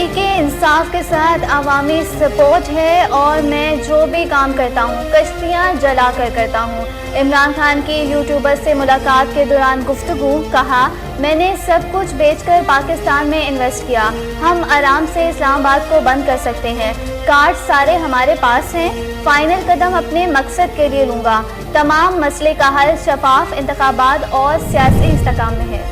तहरीक इंसाफ के साथ अवामी सपोर्ट है और मैं जो भी काम करता हूँ कश्तियाँ जला कर करता हूँ। इमरान खान की यूट्यूबर से मुलाकात के दौरान गुफ्तगू, कहा मैंने सब कुछ बेचकर पाकिस्तान में इन्वेस्ट किया, हम आराम से इस्लामाबाद को बंद कर सकते हैं, कार्ड सारे हमारे पास हैं, फाइनल कदम अपने मकसद के लिए लूँगा, तमाम मसले का हल शफाफ इंतखाबात और सियासी इस्तेकाम में है।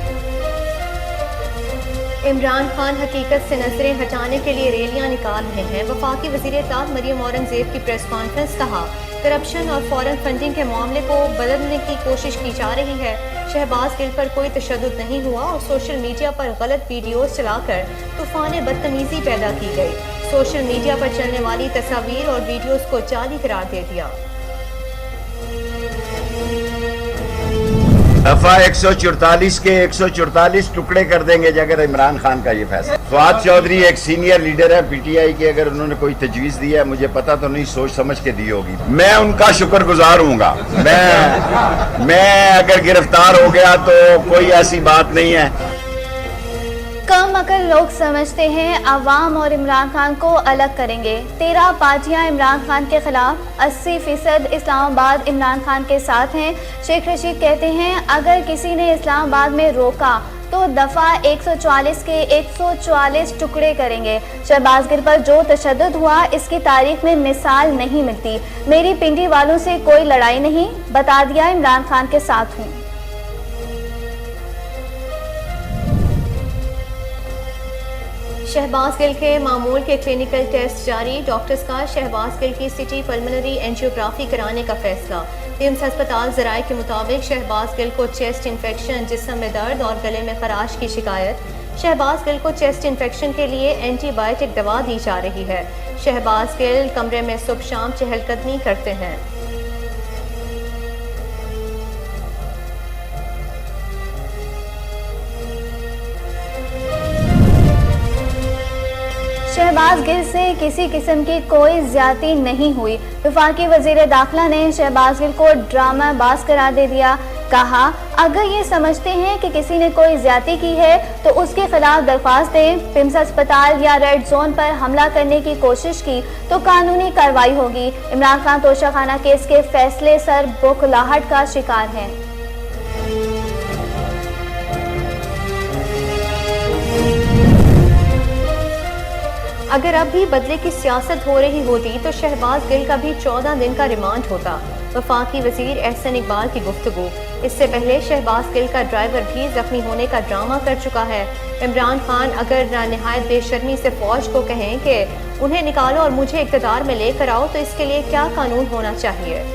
इमरान खान हकीकत से नजरें हटाने के लिए रैलियां निकाल रहे हैं। वफाकी वज़ीर इत्तलात मरियम औरंगज़ेब की प्रेस कॉन्फ्रेंस, कहा करप्शन और फॉरेन फंडिंग के मामले को बदलने की कोशिश की जा रही है। शहबाज गिल पर कोई तशद्दुद नहीं हुआ और सोशल मीडिया पर गलत वीडियोस चलाकर तूफान बदतमीजी पैदा की गई। सोशल मीडिया पर चलने वाली तस्वीर और वीडियोस को जाली करार दे दिया। दफा 144 के 144 टुकड़े कर देंगे अगर इमरान खान का ये फैसला। फवाद चौधरी एक सीनियर लीडर है पीटीआई के, अगर उन्होंने कोई तजवीज दी है, मुझे पता तो नहीं, सोच समझ के दी होगी, मैं उनका शुक्रगुजार हूँगा। मैं अगर गिरफ्तार हो गया तो कोई ऐसी बात नहीं है। कम अकल लोग समझते हैं अवाम और इमरान खान को अलग करेंगे। 13 पार्टियां इमरान खान के खिलाफ, 80% इस्लामाबाद इमरान खान के साथ हैं। शेख रशीद कहते हैं अगर किसी ने इस्लामाबाद में रोका तो दफा 144 के 144 टुकड़े करेंगे। शहबाज गिल पर जो तशद्दुद हुआ इसकी तारीख में मिसाल नहीं मिलती। मेरी पिंडी वालों से कोई लड़ाई नहीं, बता दिया इमरान खान के साथ हूँ। शहबाज गिल के मामूल के क्लिनिकल टेस्ट जारी। डॉक्टर्स का शहबाज गिल की सिटी पल्मोनरी एंजियोग्राफी कराने का फैसला। एम्स अस्पताल ज़राए के मुताबिक शहबाज गिल को चेस्ट इन्फेक्शन, जिस्म में दर्द और गले में खराश की शिकायत। शहबाज गिल को चेस्ट इन्फेक्शन के लिए एंटीबायोटिक दवा दी जा रही है। शहबाज गिल कमरे में सुबह शाम चहलकदमी करते हैं। शहबाज गिल से किसी किस्म की कोई ज्यादती नहीं हुई। वफाकी वजीर दाखिला ने शहबाज गिल को ड्रामा बाज करार दे दिया। कहा अगर ये समझते हैं कि किसी ने कोई ज्यादती की है तो उसके खिलाफ दरख्वास्त दें। पिम्स अस्पताल या रेड जोन पर हमला करने की कोशिश की तो कानूनी कार्रवाई होगी। इमरान खान तोशाखाना केस के फैसले सर बौखलाहट का शिकार हैं। अगर अब भी बदले की सियासत हो रही होती तो शहबाज गिल का भी 14 दिन का रिमांड होता। वफाकी वजीर एहसन इकबाल की गुफ्तगू। इससे पहले शहबाज गिल का ड्राइवर भी जख्मी होने का ड्रामा कर चुका है। इमरान खान अगर नहायत बेशर्मी से फौज को कहें कि उन्हें निकालो और मुझे इक़्तिदार में लेकर आओ तो इसके लिए क्या कानून होना चाहिए।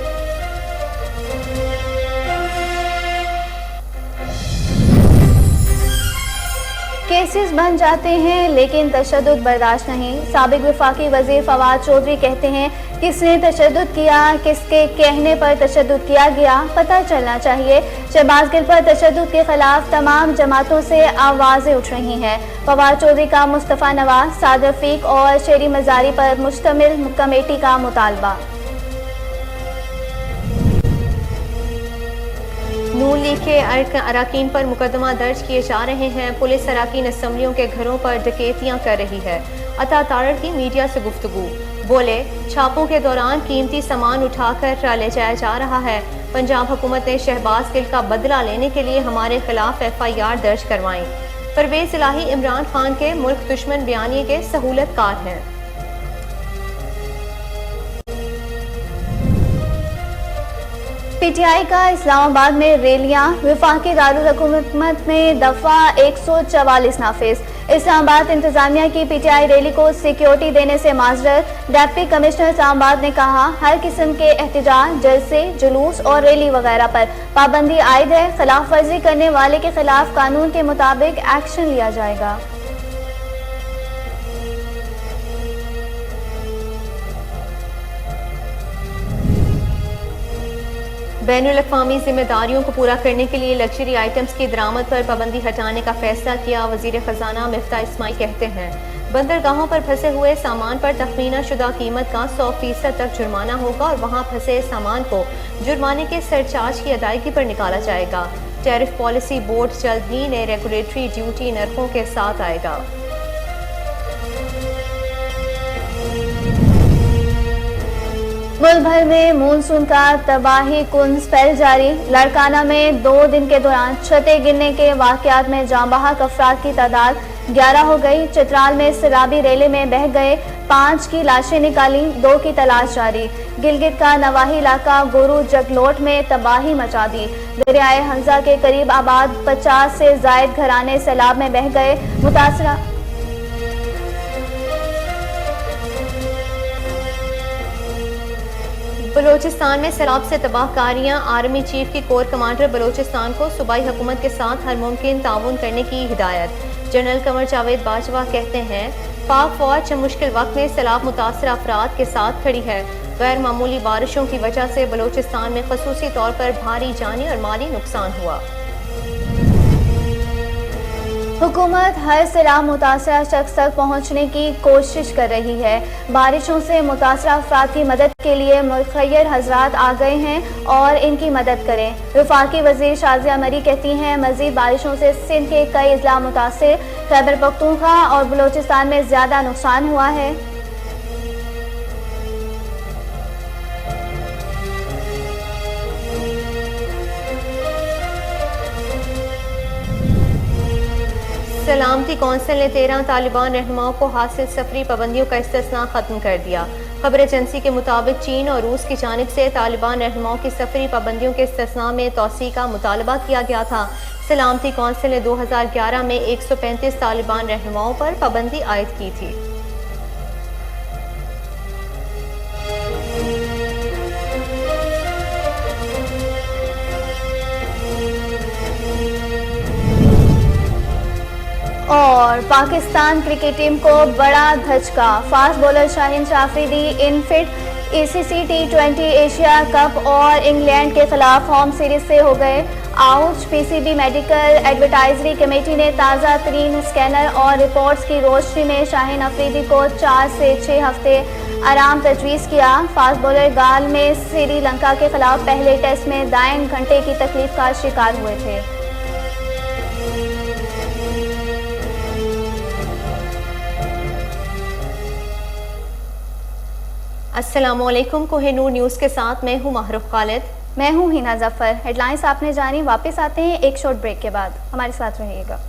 केसेस बन जाते हैं लेकिन तशद्दुद बर्दाश्त नहीं। साबिक वफाकी वजीर फवाद चौधरी कहते हैं किसने तशद्दुद किया, किसके कहने पर तशद्दुद किया गया, पता चलना चाहिए। शहबाज गिल पर तशद्दुद के खिलाफ तमाम जमातों से आवाज़ें उठ रही हैं। फवाद चौधरी का मुस्तफ़ा नवाज, साद रफ़ीक और शेरी मज़ारी पर मुश्तमिल कमेटी का मुतालबा। नून लीग के अरकान पर मुकदमा दर्ज किए जा रहे हैं। पुलिस अरकान असम्बलियों के घरों पर डकैतियां कर रही है। अता तारड़ की मीडिया से गुफ्तगू, बोले छापों के दौरान कीमती सामान उठाकर ले जाया जा रहा है। पंजाब हुकूमत ने शहबाज गिल का बदला लेने के लिए हमारे खिलाफ FIR दर्ज करवाई। परवेज इलाही इमरान खान के मुल्क दुश्मन बयानिए के सहूलतकार हैं। PTI का इस्लामाबाद में रैलियां। वफाकी दारुल हुकूमत में दफा 144 नाफिज। इस्लामाबाद इंतजामिया की PTI रैली को सिक्योरिटी देने से माजरत। डिप्टी कमिश्नर इस्लामाबाद ने कहा हर किस्म के एहतजाज, जलसे, जुलूस और रैली वगैरह पर पाबंदी आयद है। खिलाफ वर्जी करने वाले के खिलाफ कानून के मुताबिक एक्शन लिया जाएगा। बैनुल-अक़वामी जिम्मेदारियों को पूरा करने के लिए लग्जरी आइटम्स की दरामद पर पाबंदी हटाने का फैसला किया। वज़ीर ख़ज़ाना मिफ्ता इस्माइल कहते हैं बंदरगाहों पर फंसे हुए सामान पर तखमीना शुदा कीमत का 100% तक जुर्माना होगा और वहाँ फंसे सामान को जुर्माने के सरचार्ज की अदायगी पर निकाला जाएगा। टैरिफ पॉलिसी बोर्ड जल्द ही नए रेगुलेटरी ड्यूटी नरखों के साथ आएगा। मुल्क भर में मानसून का तबाही कुन स्पेल जारी। लड़काना में 2 दिन के दौरान छतें गिरने के वाकयात में जाँ बहक अफराद की तादाद 11 हो गई। चित्राल में सैलाबी रेले में बह गए 5 की लाशें निकाली, 2 की तलाश जारी। गिलगित का नवाही इलाका गोरू जगलोट में तबाही मचा दी। दरियाए हंजा के करीब आबाद 50 से जायद घराने सैलाब में बह गए। मुतासरा बलूचिस्तान में सैलाब से तबाहकारियां। आर्मी चीफ की कोर कमांडर बलूचिस्तान को सूबाई हुकूमत के साथ हर मुमकिन ताउन करने की हिदायत। जनरल कमर जावेद बाजवा कहते हैं पाक फौज मुश्किल वक्त में सैलाब मुतासर अफराद के साथ खड़ी है। गैर मामूली बारिशों की वजह से बलूचिस्तान में खसूसी तौर पर भारी जानी और माली नुकसान हुआ। हुकूमत हर सैलाब मुतासरा शख्स तक पहुँचने की कोशिश कर रही है। बारिशों से मुतासरा अफराद की मदद के लिए मुखय्यर हजरात आ गए हैं और इनकी मदद करें। वफाकी वजीर शाजिया मरी कहती हैं मजीद बारिशों से सिंध के कई अजला मुतासर, खैबर पख्तूनख्वा और बलूचिस्तान में ज़्यादा नुकसान हुआ है। सलामती कौंसिल ने 13 तालिबान रहनुमाओं को हासिल सफरी पाबंदियों का इस्तिस्ना खत्म कर दिया। खबर एजेंसी के मुताबिक चीन और रूस की जानिब से तालिबान रहनुमाओं की सफरी पाबंदियों के इस्तिस्ना में तौसी का मुतालबा किया गया था। सलामती कौंसिल ने 2011 में 135 तालिबान रहनुमाओं पर पाबंदी आयद की थी। और पाकिस्तान क्रिकेट टीम को बड़ा धचका। Fast bowler Shaheen Afridi unfit. ACC T20 Asia cup और इंग्लैंड के खिलाफ होम सीरीज से हो गए out. PCB medical advisory committee ने ताज़ा तरीन स्कैनर और रिपोर्ट्स की रोशनी में शाहीन अफरीदी को 4 से 6 हफ्ते आराम तजवीज़ किया। फास्ट बॉलर गाल में श्रीलंका के खिलाफ पहले टेस्ट में दाएं घंटे की तकलीफ का शिकार हुए थे। अस्सलामुअलैकुम, कोहिनूर न्यूज़ के साथ मैं हूँ महरूफ खालिद। मैं हूँ हिना जफर। हेडलाइंस आपने जानी। वापस आते हैं एक शॉर्ट ब्रेक के बाद, हमारे साथ रहिएगा।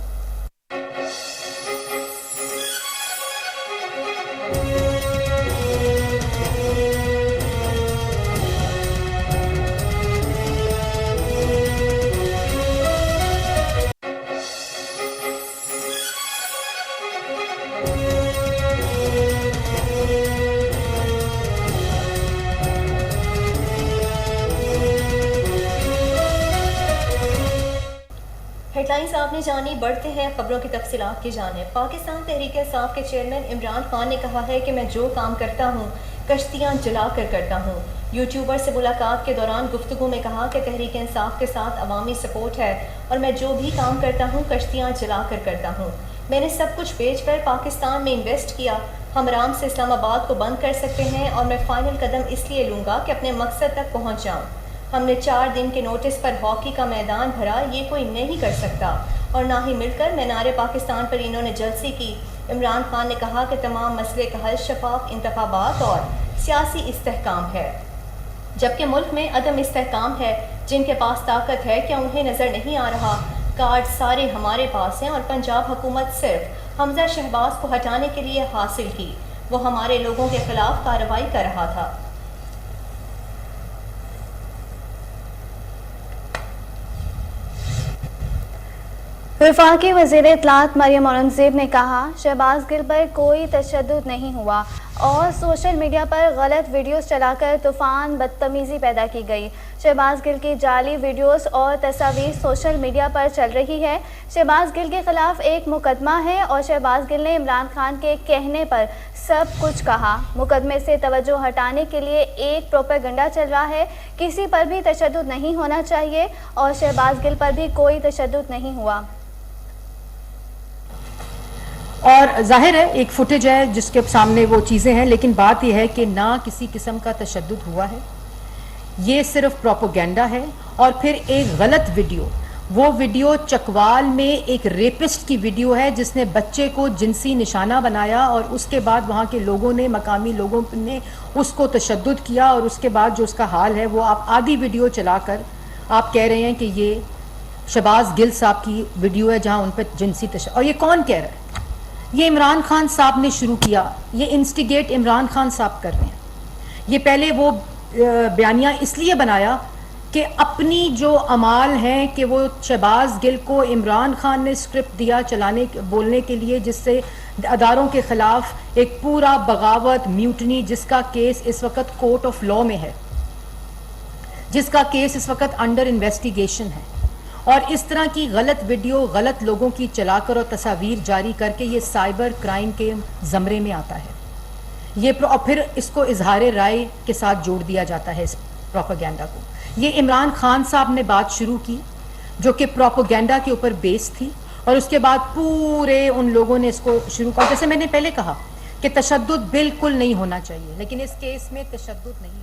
हेडलाइंस आपने जानी। बढ़ते हैं खबरों की तफसीलात की जानिब। पाकिस्तान तहरीक इंसाफ के चेयरमैन इमरान खान ने कहा है कि मैं जो काम करता हूँ कश्तियाँ जला कर करता हूँ। यूट्यूबर से मुलाकात के दौरान गुफ्तगू में कहा कि तहरीक इंसाफ के साथ अवामी सपोर्ट है और मैं जो भी काम करता हूँ कश्तियाँ जला कर करता हूँ। मैंने सब कुछ बेचकर पाकिस्तान में इन्वेस्ट किया। हम आराम से इस्लामाबाद को बंद कर सकते हैं और मैं फ़ाइनल कदम इसलिए लूँगा कि अपने मकसद तक पहुँच जाऊँ। हमने 4 दिन के नोटिस पर हॉकी का मैदान भरा, ये कोई नहीं कर सकता। और ना ही मिलकर मीनार पाकिस्तान पर इन्होंने जलसी की। इमरान खान ने कहा कि तमाम मसले का हल शफाफ इंतखाबात और सियासी इस्तेहकाम है। जबकि मुल्क में अदम इस्तेहकाम है। जिनके पास ताकत है क्या उन्हें नज़र नहीं आ रहा? कार्ड सारे हमारे पास हैं और पंजाब हुकूमत सिर्फ हमजा शहबाज को हटाने के लिए हासिल की। वो हमारे लोगों के खिलाफ कार्रवाई कर रहा था। वफाकी वज़ीर इत्तलात मरियम औरंगज़ेब ने कहा शहबाज गिल पर कोई तशद्दुद नहीं हुआ और सोशल मीडिया पर गलत वीडियोस चलाकर तूफ़ान बदतमीज़ी पैदा की गई। शहबाज गिल की जाली वीडियोस और तस्वीर सोशल मीडिया पर चल रही है। शहबाज गिल के खिलाफ एक मुकदमा है और शहबाज गिल ने इमरान खान के कहने पर सब कुछ कहा। मुकदमे से तवज्जो हटाने के लिए एक प्रोपेगेंडा चल रहा है। किसी पर भी तशद्दुद नहीं होना चाहिए और शहबाज गिल पर भी कोई तशद्दुद नहीं हुआ। और जाहिर है एक फुटेज है जिसके सामने वो चीज़ें हैं, लेकिन बात यह है कि ना किसी किस्म का तशद्दुद हुआ है, ये सिर्फ प्रोपेगेंडा है और फिर एक गलत वीडियो وہ ویڈیو چکوال میں ایک ریپسٹ کی ویڈیو ہے جس نے بچے کو جنسی نشانہ بنایا اور اس کے بعد وہاں کے لوگوں نے مقامی لوگوں نے اس کو تشدد کیا اور اس کے بعد جو اس کا حال ہے وہ آپ آدھی ویڈیو چلا کر آپ کہہ رہے ہیں کہ یہ شہباز گل صاحب کی ویڈیو ہے جہاں ان پہ جنسی تشدد. اور یہ کون کہہ رہا ہے؟ یہ عمران خان صاحب نے شروع کیا. یہ انسٹیگیٹ عمران خان صاحب کر رہے ہیں. یہ پہلے وہ بیانیہ اس لیے بنایا کہ اپنی جو اعمال ہیں کہ وہ شہباز گل کو عمران خان نے اسکرپٹ دیا بولنے کے لیے جس سے اداروں کے خلاف ایک پورا بغاوت میوٹنی جس کا کیس اس وقت کورٹ آف لا میں ہے, جس کا کیس اس وقت انڈر انویسٹیگیشن ہے, اور اس طرح کی غلط ویڈیو غلط لوگوں کی چلا کر اور تصاویر جاری کر کے یہ سائبر کرائم کے زمرے میں آتا ہے. یہ اور پھر اس کو اظہار رائے کے ساتھ جوڑ دیا جاتا ہے اس پروپیگنڈا کو. یہ عمران خان صاحب نے بات شروع کی جو کہ پروپیگنڈا کے اوپر بیس تھی, اور اس کے بعد پورے ان لوگوں نے اس کو شروع کیا. جیسے میں نے پہلے کہا کہ تشدد بالکل نہیں ہونا چاہیے, لیکن اس کیس میں تشدد نہیں.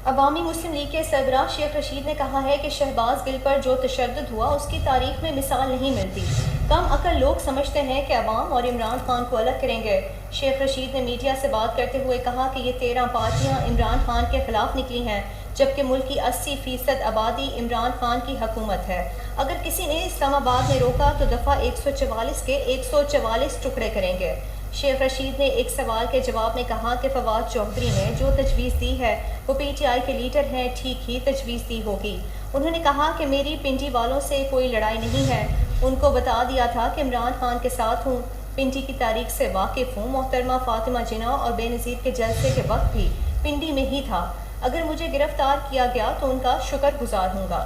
عوامی مسلم لیگ کے سربراہ شیخ رشید نے کہا ہے کہ شہباز گل پر جو تشدد ہوا اس کی تاریخ میں مثال نہیں ملتی. کم عقل لوگ سمجھتے ہیں کہ عوام اور عمران خان کو الگ کریں گے. شیخ رشید نے میڈیا سے بات کرتے ہوئے کہا کہ یہ 13 پارٹیاں عمران خان کے خلاف نکلی ہیں, جبکہ ملک کی 80% آبادی عمران خان کی حکومت ہے. اگر کسی نے اسلام آباد میں روکا تو دفعہ 144 کے 144 ٹکڑے کریں گے. شیخ رشید نے ایک سوال کے جواب میں کہا کہ فواد چوہدری نے جو تجویز دی ہے وہ پی ٹی آئی کے لیڈر ہیں, ٹھیک ہی تجویز دی ہوگی. انہوں نے کہا کہ میری پنڈی والوں سے کوئی لڑائی نہیں ہے, ان کو بتا دیا تھا کہ عمران خان کے ساتھ ہوں, پنڈی کی تاریخ سے واقف ہوں. محترمہ فاطمہ جناح اور بے نظیر کے جلسے کے وقت بھی پنڈی میں ہی تھا. اگر مجھے گرفتار کیا گیا تو ان کا شکر گزار ہوں گا.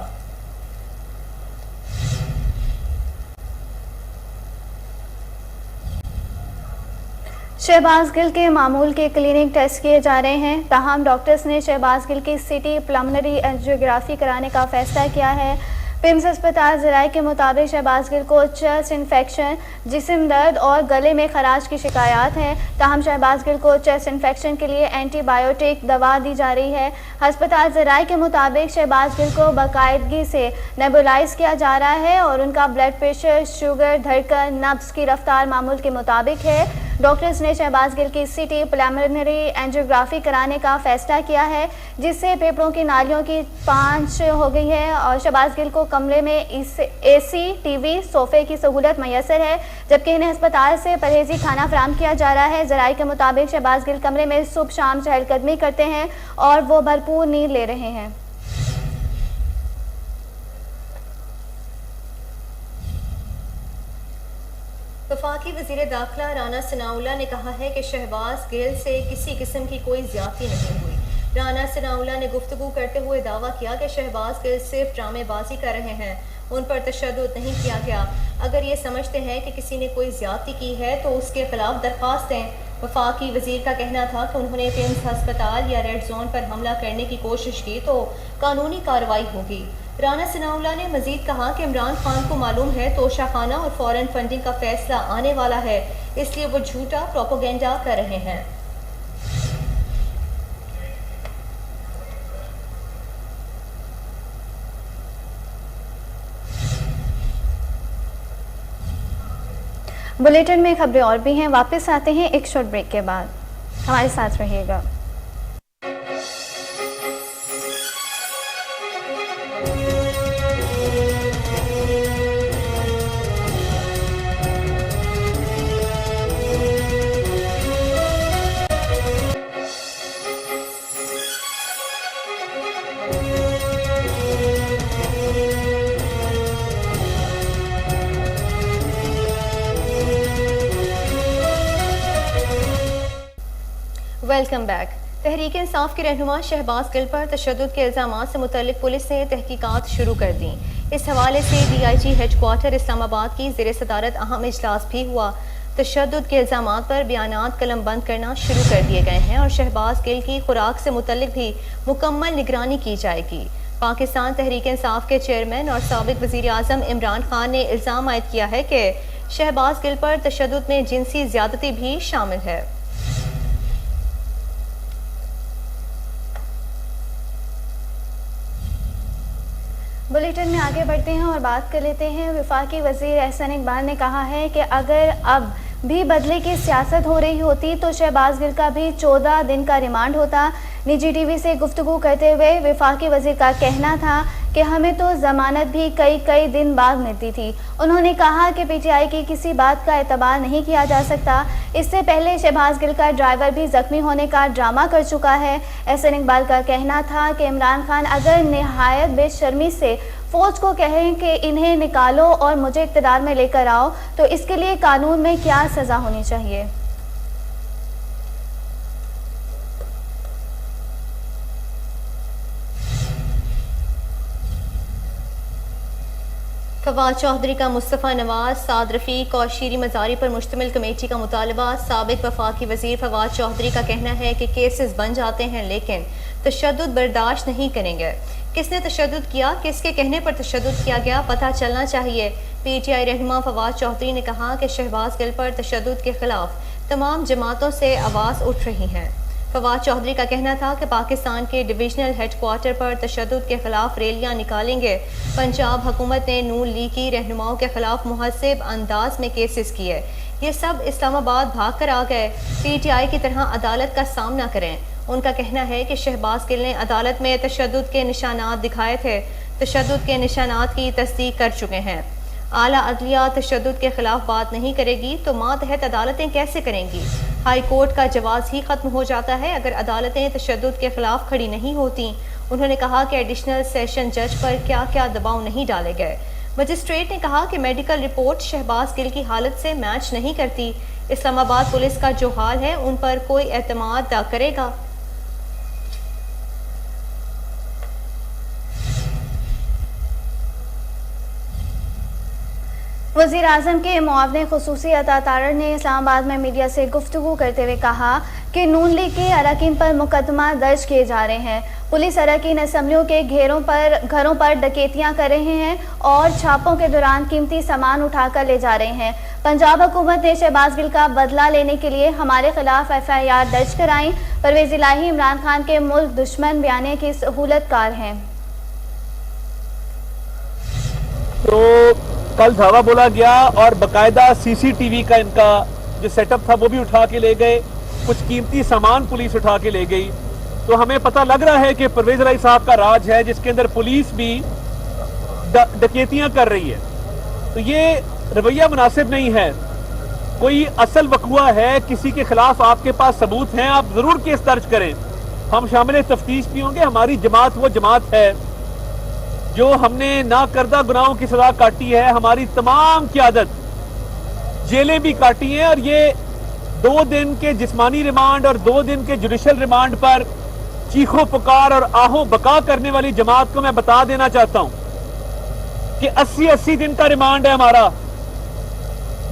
شہباز گل کے معمول کے کلینک ٹیسٹ کیے جا رہے ہیں, تاہم ڈاکٹرز نے شہباز گل کی سٹی پلمنری اینجیوگرافی کرانے کا فیصلہ کیا ہے. پمز اسپتال ذرائع کے مطابق شہباز گل کو چیسٹ انفیکشن, جسم درد اور گلے میں خراش کی شکایات ہیں, تاہم شہباز گل کو چیسٹ انفیکشن کے لیے اینٹی بایوٹک دوا دی جا رہی ہے. ہسپتال ذرائع کے مطابق شہباز گل کو باقاعدگی سے نیبولائز کیا جا رہا ہے اور ان کا بلڈ پریشر, شوگر, دھڑکن, نبض کی رفتار معمول کے مطابق ہے. ڈاکٹرز نے شہباز گل کی سٹی پلمنری اینجیوگرافی کرانے کا فیصلہ کیا ہے, جس سے پھیپھڑوں کی نالیوں کی جانچ ہو گئی ہے اور شہباز گل کو کمرے میں اے سی, ٹی وی, صوفے کی سہولت میسر ہے, جبکہ انہیں ہسپتال سے پرہیزی کھانا فراہم کیا جا رہا ہے. ذرائع کے مطابق شہباز گل کمرے میں صبح شام چہل قدمی کرتے ہیں اور وہ بھرپور نیند لے رہے ہیں. وفاقی وزیر داخلہ رانا ثناءاللہ نے کہا ہے کہ شہباز گل سے کسی قسم کی کوئی زیادتی نہیں ہوئی. رانا ثناءاللہ نے گفتگو کرتے ہوئے دعویٰ کیا کہ شہباز گل صرف ڈرامے بازی کر رہے ہیں, ان پر تشدد نہیں کیا گیا. اگر یہ سمجھتے ہیں کہ کسی نے کوئی زیادتی کی ہے تو اس کے خلاف درخواست دیں. وفاقی وزیر کا کہنا تھا کہ انہوں نے پمز ہسپتال یا ریڈ زون پر حملہ کرنے کی کوشش کی تو قانونی کارروائی ہوگی. رانا ثناءاللہ نے مزید کہا کہ عمران خان کو معلوم ہے توشہ خانہ اور فورن فنڈنگ کا فیصلہ آنے والا ہے, اس لیے وہ جھوٹا پروپیگنڈا کر رہے ہیں. بلیٹن میں خبریں اور بھی ہیں, واپس آتے ہیں ایک شارٹ بریک کے بعد, ہمارے ساتھ رہیے گا. Welcome back. تحریک انصاف کے رہنما شہباز گل پر تشدد کے الزامات سے متعلق پولیس نے تحقیقات شروع کر دیں. اس حوالے سے D I G headquarter Islamabad کی زیر صدارت اہم اجلاس بھی ہوا. تشدد کے الزامات پر بیانات قلم بند کرنا شروع کر دیے گئے ہیں اور شہباز گل کی خوراک سے متعلق بھی مکمل نگرانی کی جائے گی. پاکستان تحریک انصاف کے چیئرمین اور سابق وزیر اعظم عمران خان نے الزام عائد کیا ہے کہ شہباز گل پر تشدد میں جنسی زیادتی بھی شامل ہے. बुलेटिन में आगे बढ़ते हैं और बात कर लेते हैं। वफाकी वजीर एहसन इकबाल ने कहा है कि अगर अब भी बदले की सियासत हो रही होती तो शहबाज गिल का भी 14 दिन का रिमांड होता। निजी टीवी से गुफ्तगू करते हुए वफाकी वजीर का कहना था कि हमें तो जमानत भी कई दिन बाद मिलती थी। उन्होंने कहा कि पीटीआई की किसी बात का एतबार नहीं किया जा सकता। इससे पहले शहबाज गिल का ड्राइवर भी जख्मी होने का ड्रामा कर चुका है। एहसन इकबाल का कहना था कि इमरान खान अगर निहायत बेशर्मी से फौज को कहें कि इन्हें निकालो और मुझे इक़्तिदार में लेकर आओ तो इसके लिए कानून में क्या सज़ा होनी चाहिए। फवाद चौधरी का मुस्तफ़ा नवाज, साद रफ़ीक और शीरी मज़ारी पर मुश्तमिल कमेटी का मुतालबा। साबिक़ वफाकी वज़ीर फवाद चौधरी का कहना है कि केसेस बन जाते हैं लेकिन तशद्दुद बर्दाश्त नहीं करेंगे। किसने तशद्दुद किया, किसके कहने पर तशद्दुद किया गया, पता चलना चाहिए। पीटीआई रहनुमा फवाद चौधरी ने कहा कि शहबाज गिल पर तशद्दुद के खिलाफ तमाम जमातों से आवाज़ उठ रही हैं। फवाद चौधरी का कहना था कि पाकिस्तान के डिविजनल हेडक्वार्टर पर तशद्दुद के खिलाफ रैलियां निकालेंगे। पंजाब हुकूमत ने नून लीग की रहनुमाओं के खिलाफ मुहस्सिब अंदाज में केसेस किए। ये सब इस्लामाबाद भाग कर आ गए। पीटीआई की तरह अदालत का सामना करें। उनका कहना है कि शहबाज गिल ने अदालत में तशद्दुद के निशानात दिखाए थे, तशद्दुद के निशानात की तस्दीक कर चुके हैं। आला अदलिया तशद्दुद के खिलाफ बात नहीं करेगी तो मातहत अदालतें कैसे करेंगी। हाई कोर्ट का जवाज़ ही ख़त्म हो जाता है अगर अदालतें तशद्दुद के खिलाफ खड़ी नहीं होती। उन्होंने कहा कि एडिशनल सेशन जज पर क्या क्या दबाव नहीं डाले गए। मजिस्ट्रेट ने कहा कि मेडिकल रिपोर्ट शहबाज गिल की हालत से मैच नहीं करती। इस्लामाबाद पुलिस का जो हाल है उन पर कोई एतमाद न करेगा। वज़ीर आज़म के मुआवने ख़ुसूसी अता तारड़ ने इस्लामाबाद में मीडिया से गुफ्तगू करते हुए कहा कि नून लीग के अरकान पर मुकदमा दर्ज किए जा रहे हैं। पुलिस अरकान असम्बलियों के घरों पर डकैतियां कर रहे हैं और छापों के दौरान कीमती सामान उठाकर ले जा रहे हैं। पंजाब हुकूमत ने शहबाज गिल का बदला लेने के लिए हमारे खिलाफ FIR दर्ज कराई। परवेज़ इलाही इमरान खान के मुल्क दुश्मन बयाने की सहूलतकार हैं। तो कल धावा बोला गया और बकायदा CCTV का इनका जो सेटअप था वो भी उठा के ले गए। कुछ कीमती सामान पुलिस उठा के ले गई। तो हमें पता लग रहा है कि परवेज इलाही साहब का राज है जिसके अंदर पुलिस भी डकैतियां कर रही है। तो ये रवैया मुनासिब नहीं है। कोई असल वक़ुआ है, किसी के खिलाफ आपके पास सबूत हैं, आप जरूर केस दर्ज करें। हम शामिल तफ्तीश भी होंगे। हमारी जमात वो जमात है जो हमने ना करदा गुनाहों की सजा काटी है। हमारी तमाम क़यादत जेलें भी काटी हैं और ये 2 दिन के जिस्मानी रिमांड और 2 दिन के जुडिशल रिमांड पर चीखों पुकार और आहो बका करने वाली जमात को मैं बता देना चाहता हूं कि 80-80 दिन का रिमांड है हमारा,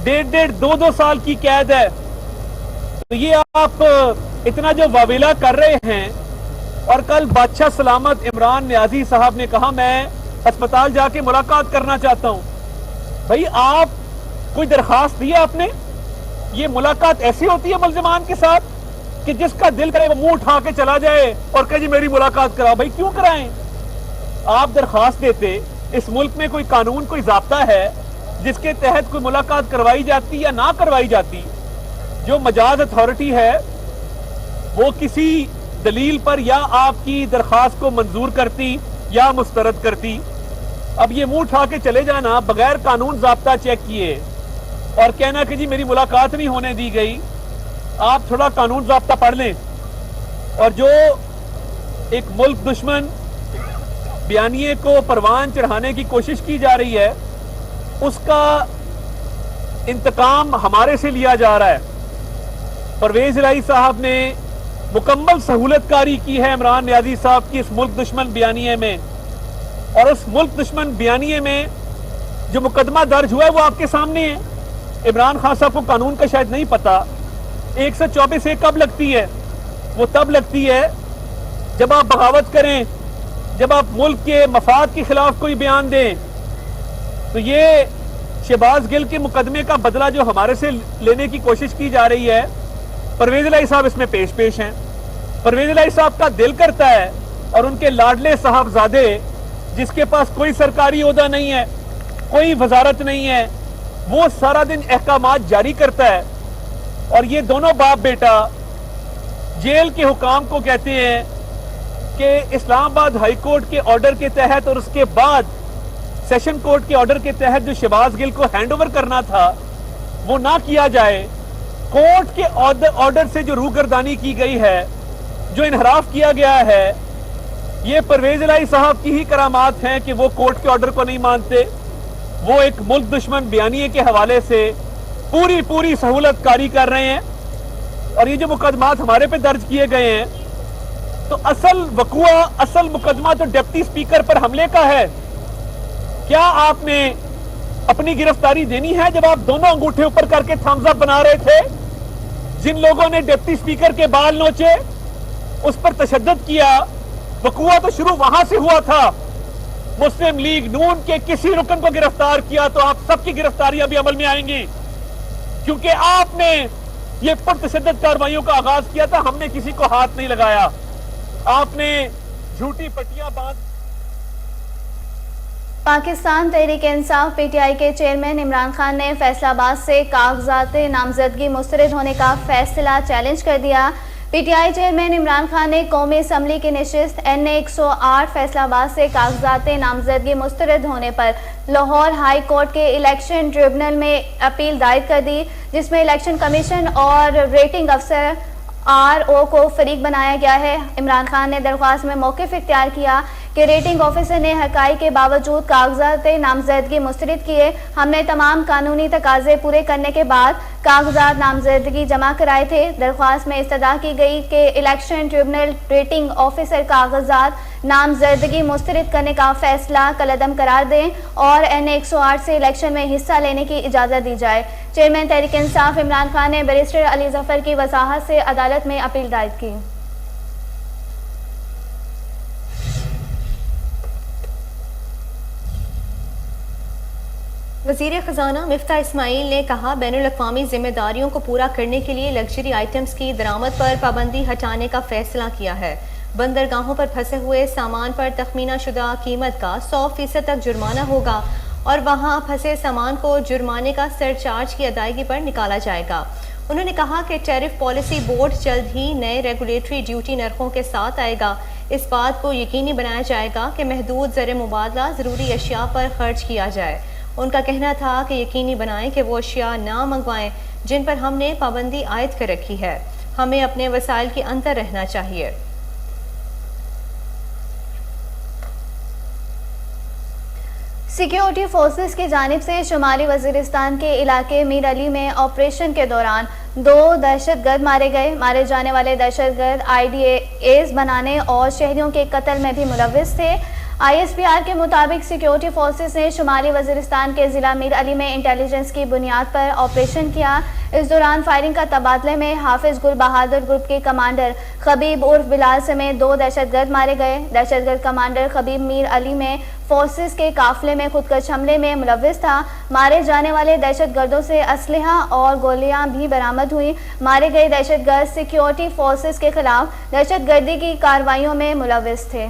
1.5 2 साल की कैद है। तो ये आप इतना जो वावेला कर रहे हैं। और कल बादशाह सलामत इमरान नियाजी साहब ने कहा मैं अस्पताल जाके मुलाकात करना चाहता हूं। भाई आप कोई दरखास्त दी है आपने? ये मुलाकात ऐसी होती है मुल्जिमान के साथ कि जिसका दिल करे वो मुंह उठा के चला जाए और कहे जी मेरी मुलाकात कराओ। भाई क्यों कराएं? आप दरखास्त देते। इस मुल्क में कोई कानून, कोई ज़ाब्ता है जिसके तहत कोई मुलाकात करवाई जाती या ना करवाई जाती। जो मजाज अथॉरिटी है वो किसी दलील पर या आपकी दरखास्त को मंजूर करती या मुस्तरद करती। अब ये मुंह उठा के चले जाना बगैर कानून ज़ाब्ता चेक किए और कहना कि जी मेरी मुलाकात नहीं होने दी गई। आप थोड़ा कानून ज़ाब्ता पढ़ लें। और जो एक मुल्क दुश्मन बयानिए को परवान चढ़ाने की कोशिश की जा रही है उसका इंतकाम हमारे से लिया जा रहा है। परवेज इलाही साहब ने मुकम्मल सहूलतकारी की है इमरान नियाजी साहब की इस मुल्क दुश्मन बयानिए में। और उस मुल्क दुश्मन बयानिए में जो मुकदमा दर्ज हुआ है वो आपके सामने है। इमरान खान साहब को कानून का शायद नहीं पता। 124A कब लगती है? वो तब लगती है जब आप बगावत करें, जब आप मुल्क के मफाद के खिलाफ कोई बयान दें। तो ये शहबाज गिल के मुकदमे का बदला जो हमारे से लेने की कोशिश की जा रही है, परवेज इलाही साहब इसमें पेश हैं। परवेज इलाही साहब का दिल करता है और उनके लाडले साहबजादे जिसके पास कोई सरकारी ओहदा नहीं है, कोई वजारत नहीं है, वो सारा दिन अहकामात जारी करता है और ये दोनों बाप बेटा जेल के हुकाम को कहते हैं कि इस्लामाबाद हाई कोर्ट के ऑर्डर के तहत और उसके बाद सेशन कोर्ट के ऑर्डर के तहत जो शहबाज गिल को हैंड ओवर करना था वो ना किया जाए। कोर्ट के ऑर्डर से जो रूगर्दानी की गई है, जो इनहराफ किया गया है, ये परवेज इलाही साहब की ही करामात हैं कि वो कोर्ट के ऑर्डर को नहीं मानते। वो एक मुल्क दुश्मन बयानिए के हवाले से पूरी सहूलत कारी कर रहे हैं और ये जो मुकदमात हमारे पे दर्ज किए गए हैं, तो असल मुकदमा जो डिप्टी स्पीकर पर हमले का है, क्या आपने अपनी गिरफ्तारी देनी है जब आप दोनों अंगूठे ऊपर करके थम्स अप बना रहे थे? जिन लोगों ने डिप्टी स्पीकर के बाल नोचे, उस पर तशद्दुद किया, वकुआ तो शुरू वहां से हुआ था। मुस्लिम लीग नून के किसी रुकन को गिरफ्तार किया तो आप सबकी गिरफ्तारियां भी अमल में आएंगी, क्योंकि आपने ये पुरतशद्दुद कार्रवाइयों का आगाज किया था। हमने किसी को हाथ नहीं लगाया, आपने झूठी पट्टियां बांध। पाकिस्तान तहरीक इंसाफ पीटीआई के चेयरमैन इमरान खान ने फैसलाबाद से कागजात नामजदगी मुस्तरद होने का फैसला चैलेंज कर दिया। पीटीआई चेयरमैन इमरान खान ने कौमी असम्बली की नशिस्त NA 108 फैसलाबाद से कागजात नामजदगी मुस्तरद होने पर लाहौर हाई कोर्ट के इलेक्शन ट्रिब्यूनल में अपील दायर कर दी, जिसमें इलेक्शन कमीशन और रेटिंग अफसर RO को फरीक बनाया गया है। इमरान खान ने दरख्वास्त में मौक़िफ़ इख्तियार किया कि रेटिंग ऑफिसर ने हक़ाइक़ के बावजूद कागजात नामजदगी मुस्तरद किए। हमने तमाम कानूनी तकाज़े पूरे करने के बाद कागजात नामजदगी जमा कराए थे। दरख्वास्त में इस्तदा की गई कि इलेक्शन ट्रिब्यूनल रेटिंग ऑफिसर कागजात नामजदगी मुस्तरद करने का फैसला कलअदम करार दें और NA 108 से इलेक्शन में हिस्सा लेने की इजाज़त दी जाए। चेयरमैन तहरीक इंसाफ इमरान खान ने बैरिस्टर अली जफर की वजाहत से अदालत में अपील दायर की। वज़ीर ख़ज़ाना मिफ्ता इस्माइल ने कहा, बैनुल-अक़वामी ज़िम्मेदारियों को पूरा करने के लिए लग्जरी आइटम्स की दरामद पर पाबंदी हटाने का फैसला किया है। बंदरगाहों पर फंसे हुए सामान पर तखमीना शुदा कीमत का 100% तक जुर्माना होगा और वहां फंसे सामान को जुर्माने का सरचार्ज की अदायगी पर निकाला जाएगा। उन्होंने कहा कि टैरिफ पॉलिसी बोर्ड जल्द ही नए रेगुलेटरी ड्यूटी नरखों के साथ आएगा। इस बात को यकीनी बनाया जाएगा कि महदूद ज़र मुबादला ज़रूरी अशिया पर खर्च किया जाए। उनका कहना था कि यकीनी बनाएं कि वो अशिया ना मंगवाएं जिन पर हमने पाबंदी आयद कर रखी है। हमें अपने वसाइल के अंदर रहना चाहिए। सिक्योरिटी फोर्सेस की जानिब से शुमाली वजीरिस्तान के इलाके मीर अली में ऑपरेशन के दौरान 2 दहशतगर्द मारे गए। मारे जाने वाले दहशतगर्द IDAs बनाने और शहरियों के कत्ल में भी मुलव्विस थे। ISPR के मुताबिक सिक्योरिटी फोर्सेस ने शुमाली वजीरिस्तान के ज़िला मीर अली में इंटेलिजेंस की बुनियाद पर ऑपरेशन किया। इस दौरान फायरिंग का तबादले में हाफिज गुल बहादुर ग्रुप के कमांडर खबीब उर्फ बिलाल समेत 2 दहशतगर्द मारे गए। दहशतगर्द कमांडर खबीब मीर अली में फोर्सेस के काफिले में खुदकश हमले में मुलव्विस था। मारे जाने वाले दहशतगर्दों से असलहा और गोलियां भी बरामद हुई। मारे गए दहशतगर्द सिक्योरिटी फोर्सेस के खिलाफ दहशतगर्दी की कार्रवाइयों में मुलव्विस थे।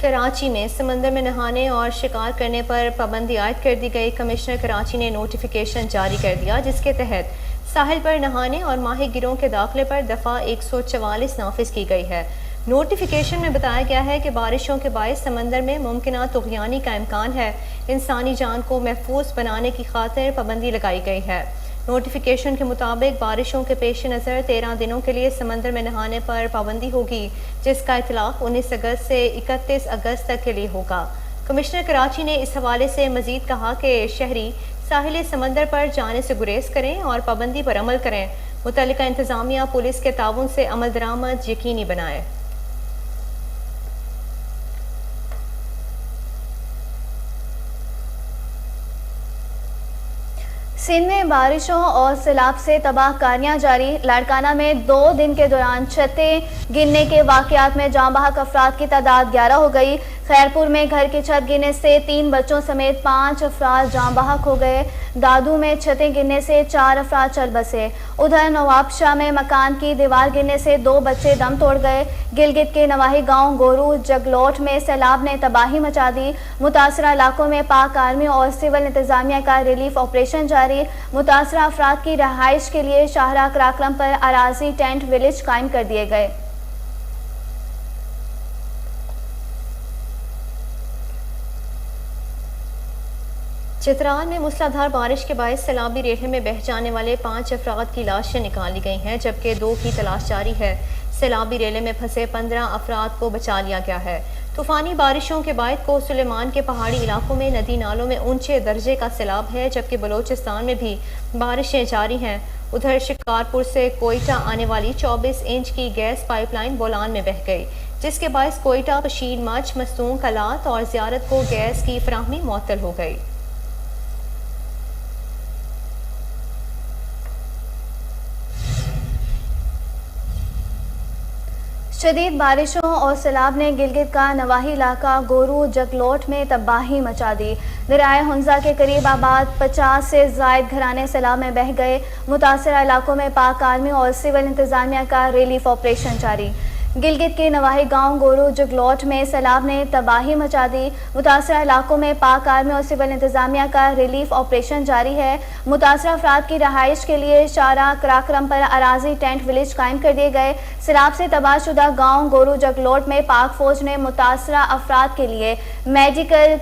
कराची में समंदर में नहाने और शिकार करने पर पाबंदी आयद कर दी गई। कमिश्नर कराची ने नोटिफिकेशन जारी कर दिया, जिसके तहत साहिल पर नहाने और माही गिरों के दाखिले पर दफ़ा 144 नाफिज की गई है। नोटिफिकेशन में बताया गया है कि बारिशों के बायस समंदर में मुमकिन तुग़यानी का इम्कान है। इंसानी जान को महफूज बनाने की खातिर पाबंदी लगाई गई है। नोटिफिकेशन के मुताबिक बारिशों के पेश नज़र 13 दिनों के लिए समंदर में नहाने पर पाबंदी होगी, जिसका इतलाक़ 19 अगस्त से 31 अगस्त तक के लिए होगा। कमिश्नर कराची ने इस हवाले से मज़ीद कहा कि शहरी साहिल समंदर पर जाने से गुरेज करें और पाबंदी पर अमल करें। मुतल्लिका इंतज़ामिया पुलिस के ताउन से अमल दरामद यकीनी बनाए। सिंध में बारिशों और सैलाब से तबाहकारियां जारी। लाड़काना में 2 दिन के दौरान छतें गिरने के वाक़यात में जाँ बहक अफराद की तादाद 11 हो गई। खैरपुर में घर की छत गिरने से 3 बच्चों समेत 5 अफराद जाँ बहक हो गए। दादू में छतें गिरने से 4 अफराद चल बसे। उधर नवाबशाह में मकान की दीवार गिरने से 2 बच्चे दम तोड़ गए। गिलगित के नवाही गांव गोरू जगलोट में सैलाब ने तबाही मचा दी। मुतासरा इलाकों में पाक आर्मी और सिविल इंतजामिया का रिलीफ ऑपरेशन जारी। मुतासरा अफराद की रहाइश के लिए शाहरा कराकरम पर अराजी टेंट विलेज कायम कर दिए गए। चित्राल में मूसलाधार बारिश के बायस सैलाबी रेहे में बह जाने वाले 5 अफराद की लाशें निकाली गई हैं, जबकि 2 की तलाश जारी है। सैलाबी रेले में फंसे 15 अफराद को बचा लिया गया है। तूफानी बारिशों के बाद को सुलेमान के पहाड़ी इलाकों में नदी नालों में ऊंचे दर्जे का सैलाब है, जबकि बलोचिस्तान में भी बारिशें जारी हैं। उधर शिकारपुर से कोयटा आने वाली 24 इंच की गैस पाइपलाइन बोलान में बह गई, जिसके बायस कोयटा, बशीर मच, मस्तूम, कलात और ज़ियारत को गैस की फराहमी मुअत्तल हो गई। शदीद बारिशों और सैलाब ने गिलगित का नवाही इलाका गोरू जगलोट में तबाही मचा दी। दरियाए हुंजा के करीब आबाद 50 से ज़ायद घराने सैलाब में बह गए। मुतासरा इलाकों में पाक आर्मी और सिविल इंतजामिया का रिलीफ ऑपरेशन जारी। गिलगित के नवाही गांव गोरू जगलोट में सैलाब ने तबाही मचा दी। मुतासरा इलाकों में पाक आर्मी और सिविल इंतजामिया का रिलीफ ऑपरेशन जारी है। मुतासरा अफराद की रहाइश के लिए शाहरा कराकरम पर अराजी टेंट विलेज कायम कर दिए गए। सैलाब से तबाहशुदा गांव गोरू जगलोट में पाक फौज ने मुतासरा अफराद के लिए मेडिकल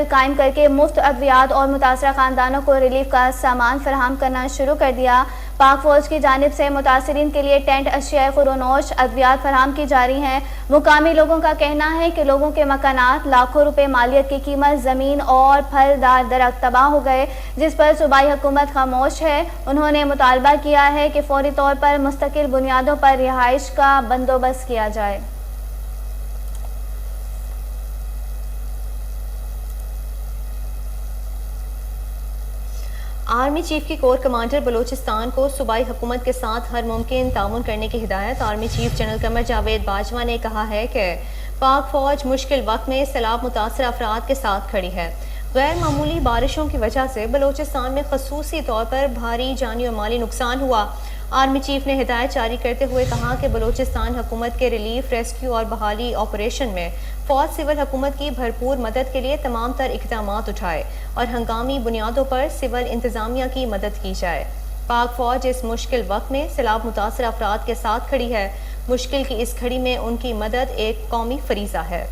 कायम करके मुफ्त अद्वियात और मुतासरा खानदानों को रिलीफ का सामान फराहम करना शुरू कर दिया। पाक फौज की जानिब से मुतासरीन के लिए टेंट, अशिया खुरोनोश, अद्वियात फराहम की जा रही हैं। मुकामी लोगों का कहना है कि लोगों के मकानात लाखों रुपए मालियत की कीमत, ज़मीन और फलदार दरख्त तबाह हो गए, जिस पर सूबाई हुकूमत खामोश है। उन्होंने मुतालबा किया है कि फौरी तौर पर मुस्तकिल बुनियादों पर रिहाइश का बंदोबस्त किया जाए। आर्मी चीफ की कोर कमांडर बलोचिस्तान को सूबाई हुकूमत के साथ हर मुमकिन ताउन करने की हिदायत। Army chief general Qamar Javed Bajwa ने कहा है कि पाक फौज मुश्किल वक्त में सैलाब मुतासरा अफराद के साथ खड़ी है। गैर मामूली बारिशों की वजह से बलोचिस्तान में खसूसी तौर पर भारी जानी और माली नुकसान हुआ। आर्मी चीफ ने हिदायत जारी करते हुए कहा कि बलोचिस्तान हुकूमत के रिलीफ, रेस्क्यू और बहाली ऑपरेशन में फौज सिविल हुकूमत की भरपूर मदद के लिए तमाम तर इक़दामात उठाए और हंगामी बुनियादों पर सिविल इंतज़ामिया की मदद की जाए। पाक फौज इस मुश्किल वक्त में सैलाब मुतासरा अफराद के साथ खड़ी है। मुश्किल की इस घड़ी में उनकी मदद एक कौमी फरीज़ा है।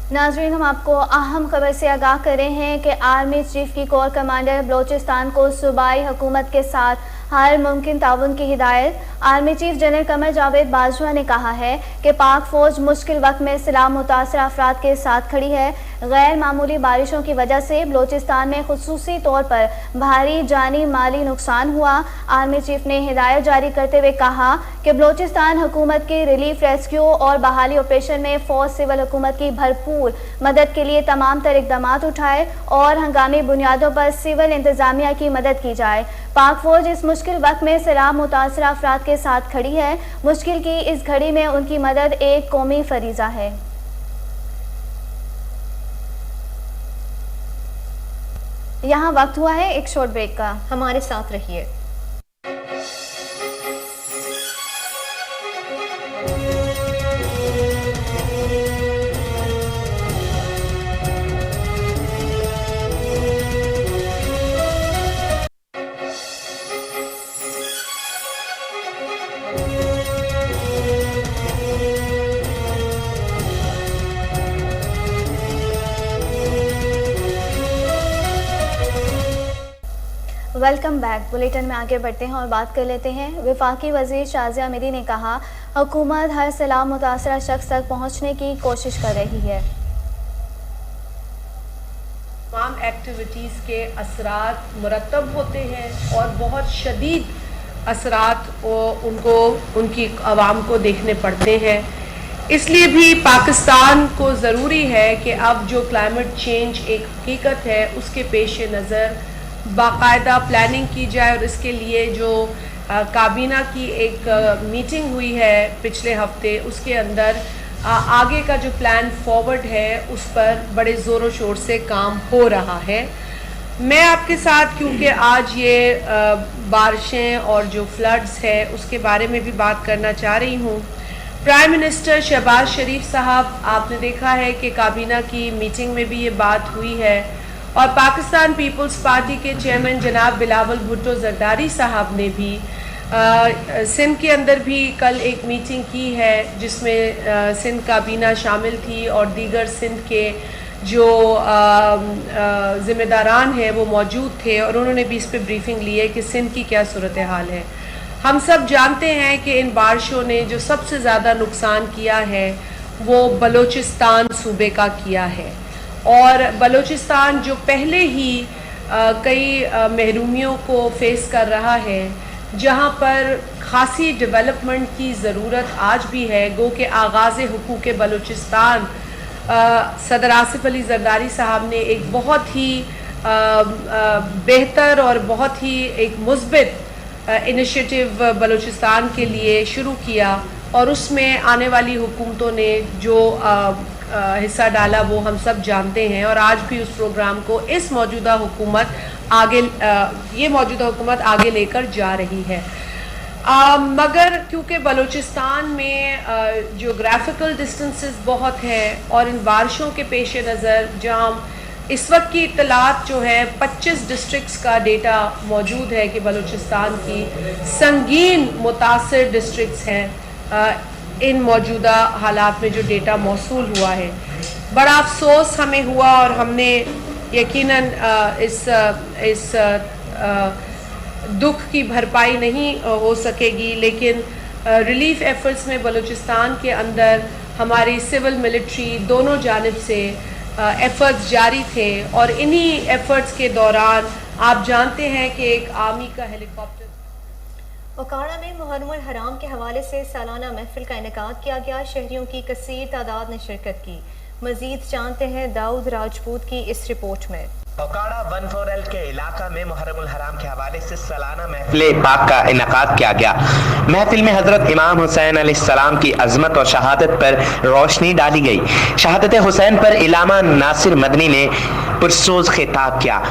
नाज़रीन, हम आपको अहम खबर से आगाह कर रहे हैं कि आर्मी चीफ की कोर कमांडर बलोचिस्तान को सूबाई हुकूमत के साथ हर मुमकिन ताउन की हिदायत। Army chief general Qamar Javed Bajwa ने कहा है कि पाक फौज मुश्किल वक्त में सैलाब मुतासरा अफराद के साथ खड़ी है। गैर मामूली बारिशों की वजह से बलोचिस्तान में खुसूसी तौर पर भारी जानी माली नुकसान हुआ। आर्मी चीफ ने हिदायत जारी करते हुए कहा कि बलोचिस्तान हुकूमत के रिलीफ, रेस्क्यू और बहाली ऑपरेशन में फौज सिविल हुकूमत की भरपूर मदद के लिए तमाम तर इक़दामात उठाए और हंगामी बुनियादों पर सिविल इंतजामिया की मदद की जाए। पाक फौज इस मुश्किल वक्त में सैलाब मुतासरा अफराद के साथ खड़ी है। मुश्किल की इस घड़ी में उनकी मदद एक कौमी फरीज़ा है। यहाँ वक्त हुआ है एक शॉर्ट ब्रेक का, हमारे साथ रहिए। Welcome back. बुलेटिन में आगे बढ़ते हैं और बात कर लेते हैं। वफाकी वज़ीर शाज़िया मिरी ने कहा, हुकूमत हर सैलाब मुतासरा शख्स तक पहुँचने की कोशिश कर रही है। तमाम एक्टिविटीज़ के असरात मुरतब होते हैं और बहुत शदीद असरात उनको उनकी आवाम को देखने पड़ते हैं। इसलिए भी पाकिस्तान को ज़रूरी है कि अब जो क्लाइमेट चेंज एक हकीकत है, उसके पेश नज़र बाकायदा प्लानिंग की जाए और इसके लिए जो काबीना की एक मीटिंग हुई है पिछले हफ्ते, उसके अंदर आगे का जो प्लान फॉरवर्ड है उस पर बड़े ज़ोरों शोर से काम हो रहा है। मैं आपके साथ क्योंकि आज ये बारिशें और जो फ्लड्स है उसके बारे में भी बात करना चाह रही हूँ। प्राइम मिनिस्टर शहबाज शरीफ साहब, आपने देखा है कि काबीना की मीटिंग में भी ये बात हुई है और पाकिस्तान पीपल्स पार्टी के चेयरमैन जनाब बिलावल भुट्टो जरदारी साहब ने भी सिंध के अंदर भी कल एक मीटिंग की है जिसमें सिंध काबीना शामिल थी और दीगर सिंध के जो ज़िम्मेदारान हैं वो मौजूद थे और उन्होंने भी इस पर ब्रीफिंग ली है कि सिंध की क्या सूरत हाल है। हम सब जानते हैं कि इन बारिशों ने जो सबसे ज़्यादा नुकसान किया है वो बलूचिस्तान सूबे का किया है और बलूचिस्तान जो पहले ही कई महरूमियों को फेस कर रहा है, जहाँ पर खासी डेवलपमेंट की ज़रूरत आज भी है। गो के आगाज़ हुकूक़ बलूचिस्तान सदर आसिफ अली जरदारी साहब ने एक बहुत ही बेहतर और बहुत ही एक मुस्बित इनिशिएटिव बलूचिस्तान के लिए शुरू किया और उसमें आने वाली हुकूमतों ने जो हिस्सा डाला वो हम सब जानते हैं और आज भी उस प्रोग्राम को इस मौजूदा हुकूमत आगे लेकर जा रही है। मगर क्योंकि बलूचिस्तान में जियोग्राफिकल डिस्टेंसेस बहुत हैं और इन बारिशों के पेश नज़र जहाँ इस वक्त की इत्तलात जो है 25 डिस्ट्रिक्ट्स का डेटा मौजूद है कि बलूचिस्तान की संगीन मुतासिर डिस्ट्रिक्ट्स हैं इन मौजूदा हालात में जो डेटा मौसूल हुआ है। बड़ा अफसोस हमें हुआ और हमने यकीनन इस दुख की भरपाई नहीं हो सकेगी, लेकिन रिलीफ एफर्ट्स में बलूचिस्तान के अंदर हमारी सिविल मिलिट्री दोनों जानिब से एफर्ट्स जारी थे और इन्हीं एफर्ट्स के दौरान आप जानते हैं कि एक आर्मी का हेलीकॉप्टर ओकाड़ा में मुहर्रमुल हराम के हवाले से सालाना महफिल का इनेकाद किया गया। शहरियों की कसीर तादाद ने शिरकत की। मजीद जानते हैं दाऊद राजपूत की इस रिपोर्ट में। ओकाड़ा 14L के इलाका में मुहर्रमुल हराम के हवाले से सालाना महफिल पाक का इनेकाद किया गया। महफिल में हजरत इमाम हुसैन अलैहिस्सलाम की अजमत और शहादत पर रोशनी डाली गई। शहादत हुसैन पर इलामा नासिर मदनी ने पुरसोज खिताब किया।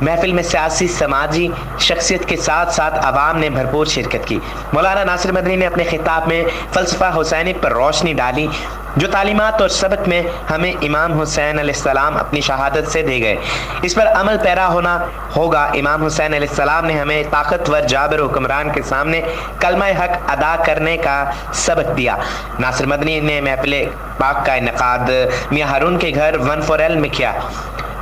महफिल में सियासी समाजी शख्सियत के साथ साथ आवाम ने भरपूर शिरकत की। मौलाना नासिर मदनी ने अपने खिताब में फ़लसफ़ा हुसैनी पर रोशनी डाली, जो तालीमात और सबक में हमें इमाम हुसैन अलैहिस्सलाम अपनी शहादत से दे गए, इस पर अमल पैरा होना होगा। इमाम हुसैन अलैहिस्सलाम ने हमें ताकतवर जाबिर हुक्मरान के सामने कलमा हक अदा करने का सबक दिया। नासिर मदनी ने महफिल पाक का इनेकाद मियां हारून के घर 14L में किया।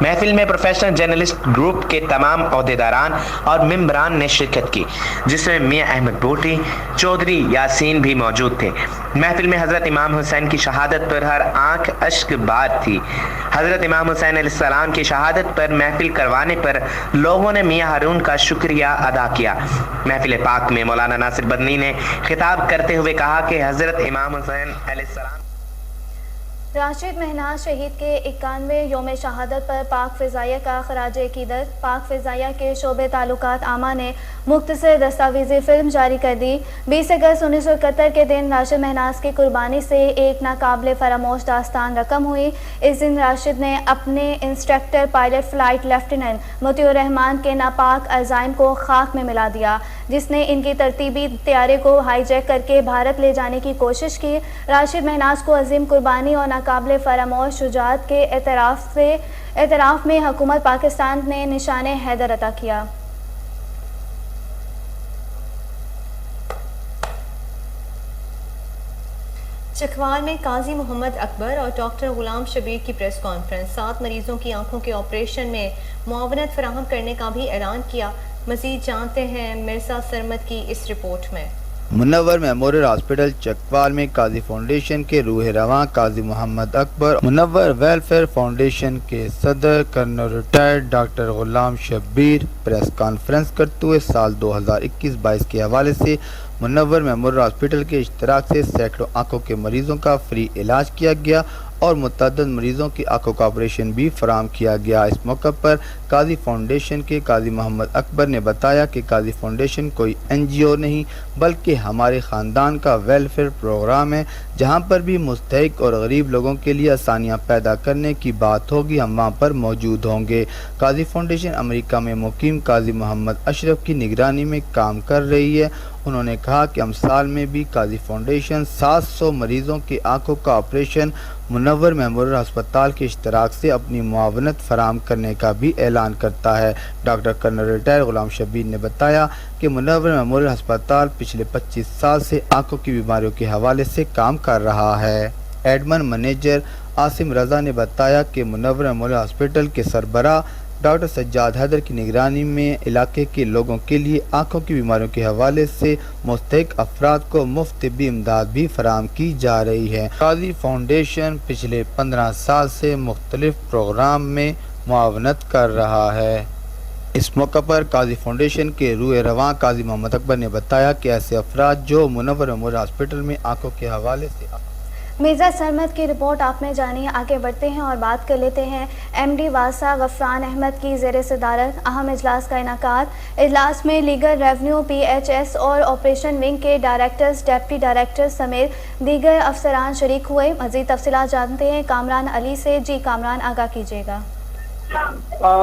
महफिल में प्रोफेशनल जर्नलिस्ट ग्रुप के तमाम ओहदेदारान और मेंबरान ने शिरकत की, जिसमें मियां अहमद बोटी, चौधरी यासीन भी मौजूद थे। महफिल में हज़रत इमाम हुसैन की शहादत पर हर आंख अश्क बार थी। हज़रत इमाम हुसैन अलैहिस्सलाम की शहादत पर महफिल करवाने पर लोगों ने मियां हारून का शुक्रिया अदा किया। महफिल पाक में मौलाना नासिर मदनी ने खिताब करते हुए कहा कि हज़रत इमाम हुसैन अलैहिस्सलाम राशिद महनाज शहीद के 91वें योम शहादत पर पाक फ़िज़ाइया का खराज अक़ीदत। पाक फ़िज़ाइया के शोबे ताल्लुकात आमा ने मुख्तसर दस्तावेज़ी फ़िल्म जारी कर दी। 20 अगस्त 1971 के दिन राशिद महनाज की कुर्बानी से एक नाकाबिले फरामोश दास्तान रकम हुई। इस दिन राशिद ने अपने instructor pilot flight lieutenant Motiur Rahman के नापाक अज़ाइम को खाक में मिला दिया, जिसने इनकी तरतीबी तैयारे को हाईजैक करके भारत ले जाने की कोशिश की। राशिद महनाज को अजीम कुर्बानी और नाकाबिले फरामोश शुजाअत के एतराफ़ में हुकूमत पाकिस्तान ने निशाने हैदर अता किया। चकवाल में काजी मोहम्मद अकबर और डॉक्टर गुलाम शबीर की प्रेस कॉन्फ्रेंस। 7 मरीजों की आंखों के ऑपरेशन में मुआवनत फराहम करने का भी ऐलान किया। मजीद जानते हैं मिर्ज़ा सरमद की इस रिपोर्ट में। मुनव्वर मेमोरियल हॉस्पिटल चकवाल में काजी फाउंडेशन के रूह रवां काजी मोहम्मद अकबर, मुनव्वर वेलफेयर फाउंडेशन के सदर कर्नल रिटायर्ड डॉक्टर गुलाम शब्बीर प्रेस कॉन्फ्रेंस करते हुए साल 2021-22 के हवाले से मुनव्वर मेमोरियल हॉस्पिटल के इश्तराक से सैकड़ों आंखों के मरीजों का फ्री इलाज किया गया और मुतअद्दिद मरीजों की आंखों का ऑपरेशन भी फराहम किया गया। इस मौके पर काजी फाउंडेशन के काजी मोहम्मद अकबर ने बताया कि काजी फाउंडेशन कोई NGO नहीं बल्कि हमारे ख़ानदान का वेलफेयर प्रोग्राम है। जहां पर भी मुस्तहिक और गरीब लोगों के लिए आसानियां पैदा करने की बात होगी हम वहां पर मौजूद होंगे। काजी फाउंडेशन अमेरिका में मुकीम काजी मोहम्मद अशरफ की निगरानी में काम कर रही है। उन्होंने कहा कि हम साल में भी काजी फाउंडेशन 700 मरीजों की आंखों का ऑपरेशन मुनव्वर मेमोरियल अस्पताल के इश्तराक से अपनी मुआवनत फराहम करने का भी ऐलान करता है। डॉक्टर कर्नल रिटायर्ड गुलाम शब्बीर ने बताया कि मुनव्वर मेमोरियल अस्पताल पिछले 25 साल से आंखों की बीमारियों के हवाले से काम कर रहा है। एडमन मैनेजर आसिम रजा ने बताया कि मुनव्वर मेमोरियल हॉस्पिटल के सरबराह डॉक्टर सज्जाद हैदर की निगरानी में इलाके के लोगों के लिए आंखों की बीमारियों के हवाले से मुस्तहिक अफराद को मुफ्त तिब्बी इमदाद भी फराहम की जा रही है। काजी फाउंडेशन पिछले 15 साल से मुख्तलिफ प्रोग्राम में मुआवनत कर रहा है। इस मौके पर काजी फाउंडेशन के रूह रवां काजी मोहम्मद अकबर ने बताया कि ऐसे अफराद जो मुनव्वर मेमोरियल हॉस्पिटल में आंखों के हवाले से मिर्ज़ा सरमद की रिपोर्ट आपने जानी। आगे बढ़ते हैं और बात कर लेते हैं MD वासा गफरान अहमद की ज़ेर सदारत अहम इजलास का इनकाद। इजलास में लीगल रेवन्यू PHS और ऑपरेशन विंग के डायरेक्टर्स डेप्टी डायरेक्टर्स समेत दीगर अफसरान शरीक हुए। मज़ीद तफसीलात जानते हैं कामरान अली से। जी कामरान, आगाह कीजिएगा।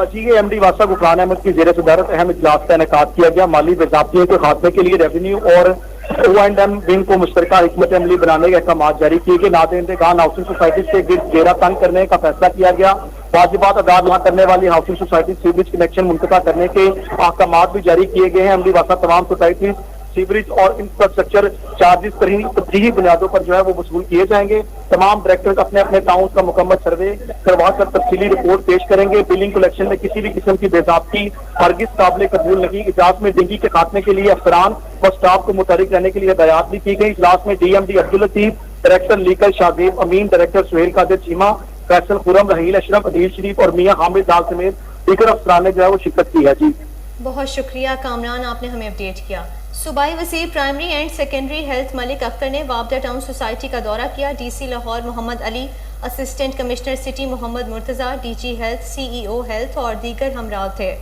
जी ये MD वासा गफरान अहमद की ज़ेर सदारत अहम इजलास का इनकाद किया गया। माली बेज़ाब्तियों के खात्मे के लिए रेवन्यू और O&M विंग को मुश्तरका हिकमत अमली बनाने के अहकाम जारी किए गए। नादिरगान हाउसिंग सोसाइटी से घेरा तंग करने का फैसला किया गया। वाजिबात अदा न करने वाली हाउसिंग सोसाइटी सीवरेज कनेक्शन मुनक़ता करने के अहकाम भी जारी किए गए हैं। MD वासा तमाम सोसाइटी सीवरेज और इंफ्रास्ट्रक्चर चार्जेस तरजीही बुनियादों पर जो है वो वसूल किए जाएंगे। तमाम डायरेक्टर्स अपने अपने टाउन का मुकम्मल सर्वे करवा कर तफसीली रिपोर्ट पेश करेंगे। बिलिंग कलेक्शन में किसी भी किस्म की बेज़ाब्ती हरगिज़ काबिल कबूल नहीं। इजलास में डेंगू के खात्मे के लिए अफसरान व स्टाफ को मुतहरिक रहने के लिए हिदायत भी की गई। इजलास में DMD Abdul Latif, director legal Shahdev Amin, director Suhail Qadir Cheema, Faisal Khurram, Raheel Ashraf, Adeel Sharif और मियां हामिद लाल समेत दीगर अफसरान ने जो है वो शिरकत की है। जी बहुत शुक्रिया कामरान, आपने हमें अपडेट किया। सूबाई वज़ीर primary and secondary health Malik Akhtar ने वाबदा टाउन सोसाइटी का दौरा किया। DC Lahore Mohammad Ali, assistant commissioner city Mohammad Murtaza, DG health, CEO health और दीगर हमराह थे।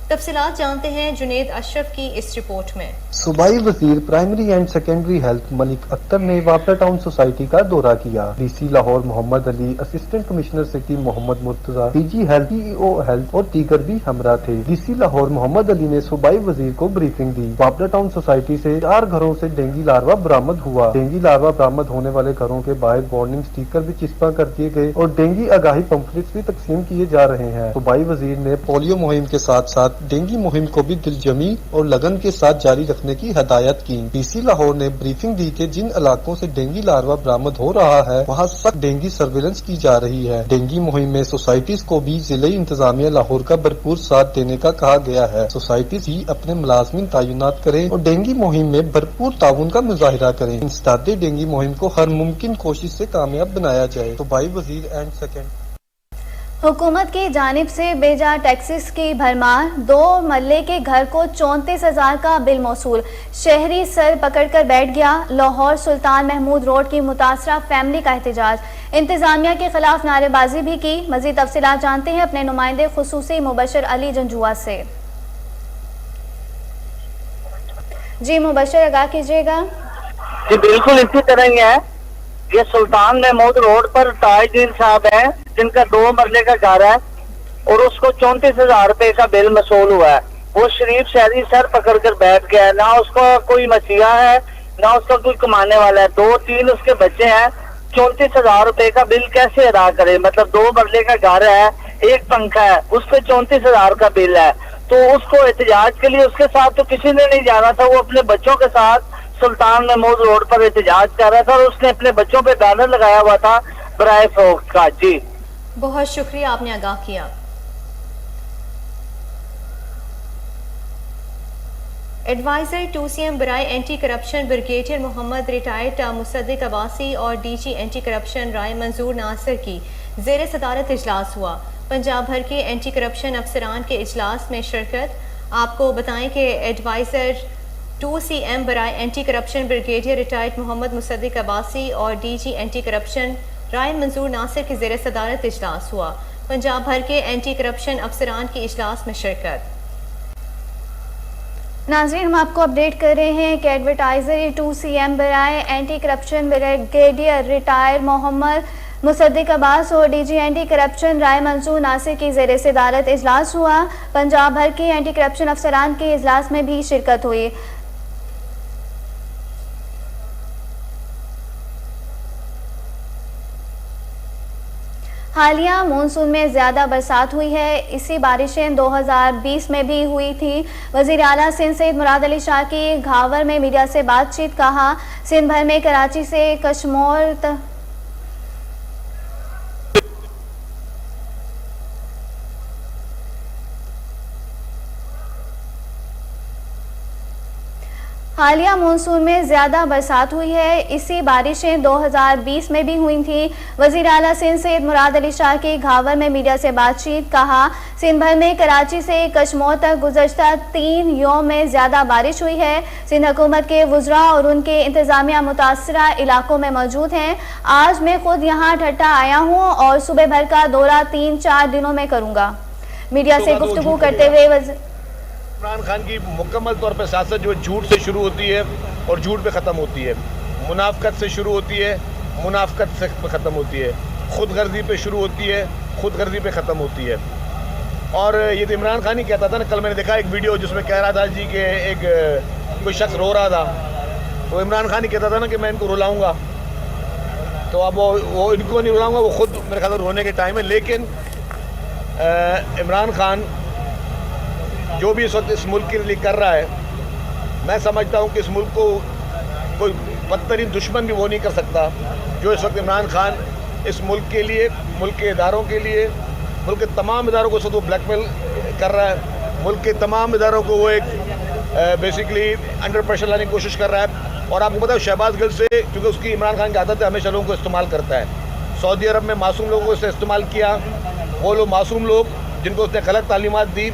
तफसीलात जानते हैं जुनेद अशरफ की इस रिपोर्ट में। सूबाई वजीर primary and secondary health Malik Akhtar ने वापडा टाउन सोसाइटी का दौरा किया। DC Lahore Mohammad Ali, assistant commissioner city Mohammad Murtaza, DG health, CEO health और दीगर भी हमरा थे। DC लाहौर मोहम्मद अली ने सूबाई वजीर को ब्रीफिंग दी। वापडा टाउन सोसाइटी से 4 घरों से डेंगू लार्वा बरामद हुआ। डेंगू लार्वा बरामद होने वाले घरों के बाहर वार्निंग स्टिकर भी चिस्पा कर दिए गए और डेंगू आगाही पंफलेट्स भी तकसीम किए जा रहे हैं। सूबाई वजीर ने पोलियो मुहिम के साथ साथ डेंगू मुहिम को भी दिलजमी और लगन के साथ जारी रखने की हदायत की। DC लाहौर ने ब्रीफिंग दी कि जिन इलाकों से डेंगू लार्वा बरामद हो रहा है वहाँ सख्त डेंगू सर्विलेंस की जा रही है। डेंगू मुहिम में सोसाइटीज को भी जिले इंतजामिया लाहौर का भरपूर साथ देने का कहा गया है। सोसाइटीज ही अपने मुलाजमीन तैनात करें और डेंगू मुहिम में भरपूर ताउन का मुजाहिरा करें। इंसदादे डेंगू मुहिम को हर मुमकिन कोशिश से कामयाब बनाया जाए। सूबाई वजीर एंड सेकेंड हुकूमत की जानिब से बेजा टैक्सेस की भरमार, 2 मल्ले के घर को 34,000 का बिल मौसूल। शहरी सर पकड़कर बैठ गया। लाहौर सुल्तान महमूद रोड की मुतासरा फैमिली का एहतजाज। इंतजामिया के खिलाफ नारेबाजी भी की। मजीद तफसीलात जानते हैं अपने नुमाइंदे खुसूसी मुबशर अली जंजुआ से। जी मुबशर, आगाह कीजिएगा। जी बिल्कुल इसी तरह ही है। ये सुल्तान महमूद रोड पर ताजदीन साहब हैं जिनका 2 मरले का घर है और उसको 34,000 रुपए का बिल मसूल हुआ है। वो शरीफ शहरी सर पकड़ कर बैठ गया है। ना उसका कोई मसीहा है ना उसका कोई कमाने वाला है। 2-3 उसके बच्चे हैं। 34,000 रुपए का बिल कैसे अदा करे? मतलब 2 मरले का घर है, 1 पंखा है, उस पर 34,000 का बिल है। तो उसको एहतजाज के लिए उसके साथ तो किसी ने नहीं जाना था। वो अपने बच्चों के साथ सुल्तान महमूद रोड पर एहतजाज कर रहा था और उसने अपने बच्चों पे बैनर लगाया हुआ था बराए फरोख्त का। जी बहुत शुक्रिया, आपने आगाह किया। ایڈوائزر 2CM برائے اینٹی کرپشن بریگیڈیئر محمد ریٹائرڈ مصدق عباسی اور DG اینٹی کرپشن رائے منظور ناصر کی زیر صدارت اجلاس ہوا۔ پنجاب بھر کے اینٹی کرپشن افسران کے اجلاس میں شرکت۔ آپ کو بتائیں کہ ایڈوائزر 2CM برائے اینٹی کرپشن بریگیڈیئر ریٹائرڈ محمد مصدق عباسی اور DG اینٹی کرپشن رائے منظور ناصر کی زیر صدارت اجلاس ہوا۔ پنجاب بھر کے اینٹی کرپشن افسران کی اجلاس میں شرکت۔ ناظرین، ہم آپ کو اپڈیٹ کر رہے ہیں کہ ایڈورٹائزر 2CM برائے اینٹی کرپشن بریگیڈیئر ریٹائر محمد مصدق عباس اور DG اینٹی کرپشن رائے منظور ناصر کی زیر صدارت اجلاس ہوا۔ پنجاب بھر کے اینٹی کرپشن افسران کے اجلاس میں بھی شرکت ہوئی۔ حالیہ مونسون میں زیادہ برسات ہوئی ہے، اسی بارشیں 2020 میں بھی ہوئی تھی۔ وزیر اعلیٰ سندھ سید مراد علی شاہ کی گھاور میں میڈیا سے بات چیت کہا، سندھ بھر میں کراچی سے کشمور حالیہ مونسون میں زیادہ برسات ہوئی ہے، اسی بارشیں 2020 میں بھی ہوئی تھیں۔ وزیر اعلیٰ سندھ سید مراد علی شاہ کی گھاور میں میڈیا سے بات چیت کہا، سندھ بھر میں کراچی سے کشمور تک گزشتہ 3 یوم میں زیادہ بارش ہوئی ہے۔ سندھ حکومت کے وزراء اور ان کے انتظامیہ متاثرہ علاقوں میں موجود ہیں۔ آج میں خود یہاں ٹھٹا آیا ہوں اور صبح بھر کا دورہ 3-4 دنوں میں کروں گا۔ میڈیا سے گفتگو کرتے ہوئے عمران خان کی مکمل طور پر سیاست جو جھوٹ سے شروع ہوتی ہے اور جھوٹ پہ ختم ہوتی ہے، منافقت سے شروع ہوتی ہے، منافقت سے ختم ہوتی ہے، خود غرضی پہ شروع ہوتی ہے، خود غرضی پہ ختم ہوتی ہے۔ اور یہ تو عمران خان ہی کہتا تھا نا، کل میں نے دیکھا ایک ویڈیو جس میں کہہ رہا تھا جی کہ ایک کوئی شخص رو رہا تھا، تو عمران خان ہی کہتا تھا نا کہ میں ان کو رلاؤں گا، تو اب وہ ان کو نہیں رلاؤں گا، وہ خود میرے خیال رونے کے ٹائم ہے۔ لیکن عمران خان جو بھی اس وقت اس ملک کے لیے کر رہا ہے، میں سمجھتا ہوں کہ اس ملک کو کوئی بدترین دشمن بھی وہ نہیں کر سکتا جو اس وقت عمران خان اس ملک کے لیے، ملک کے اداروں کے لیے، ملک کے تمام اداروں کو اس وقت وہ بلیک میل کر رہا ہے، ملک کے تمام اداروں کو وہ ایک بیسیکلی انڈر پریشر لانے کی کوشش کر رہا ہے۔ اور آپ کو پتا ہے شہباز گل سے، کیونکہ اس کی عمران خان کی عادت ہے ہمیشہ لوگوں کو استعمال کرتا ہے، سعودی عرب میں معصوم لوگوں کو اس نے استعمال کیا، وہ لوگ معصوم لوگ جن کو اس نے غلط تعلیمات دی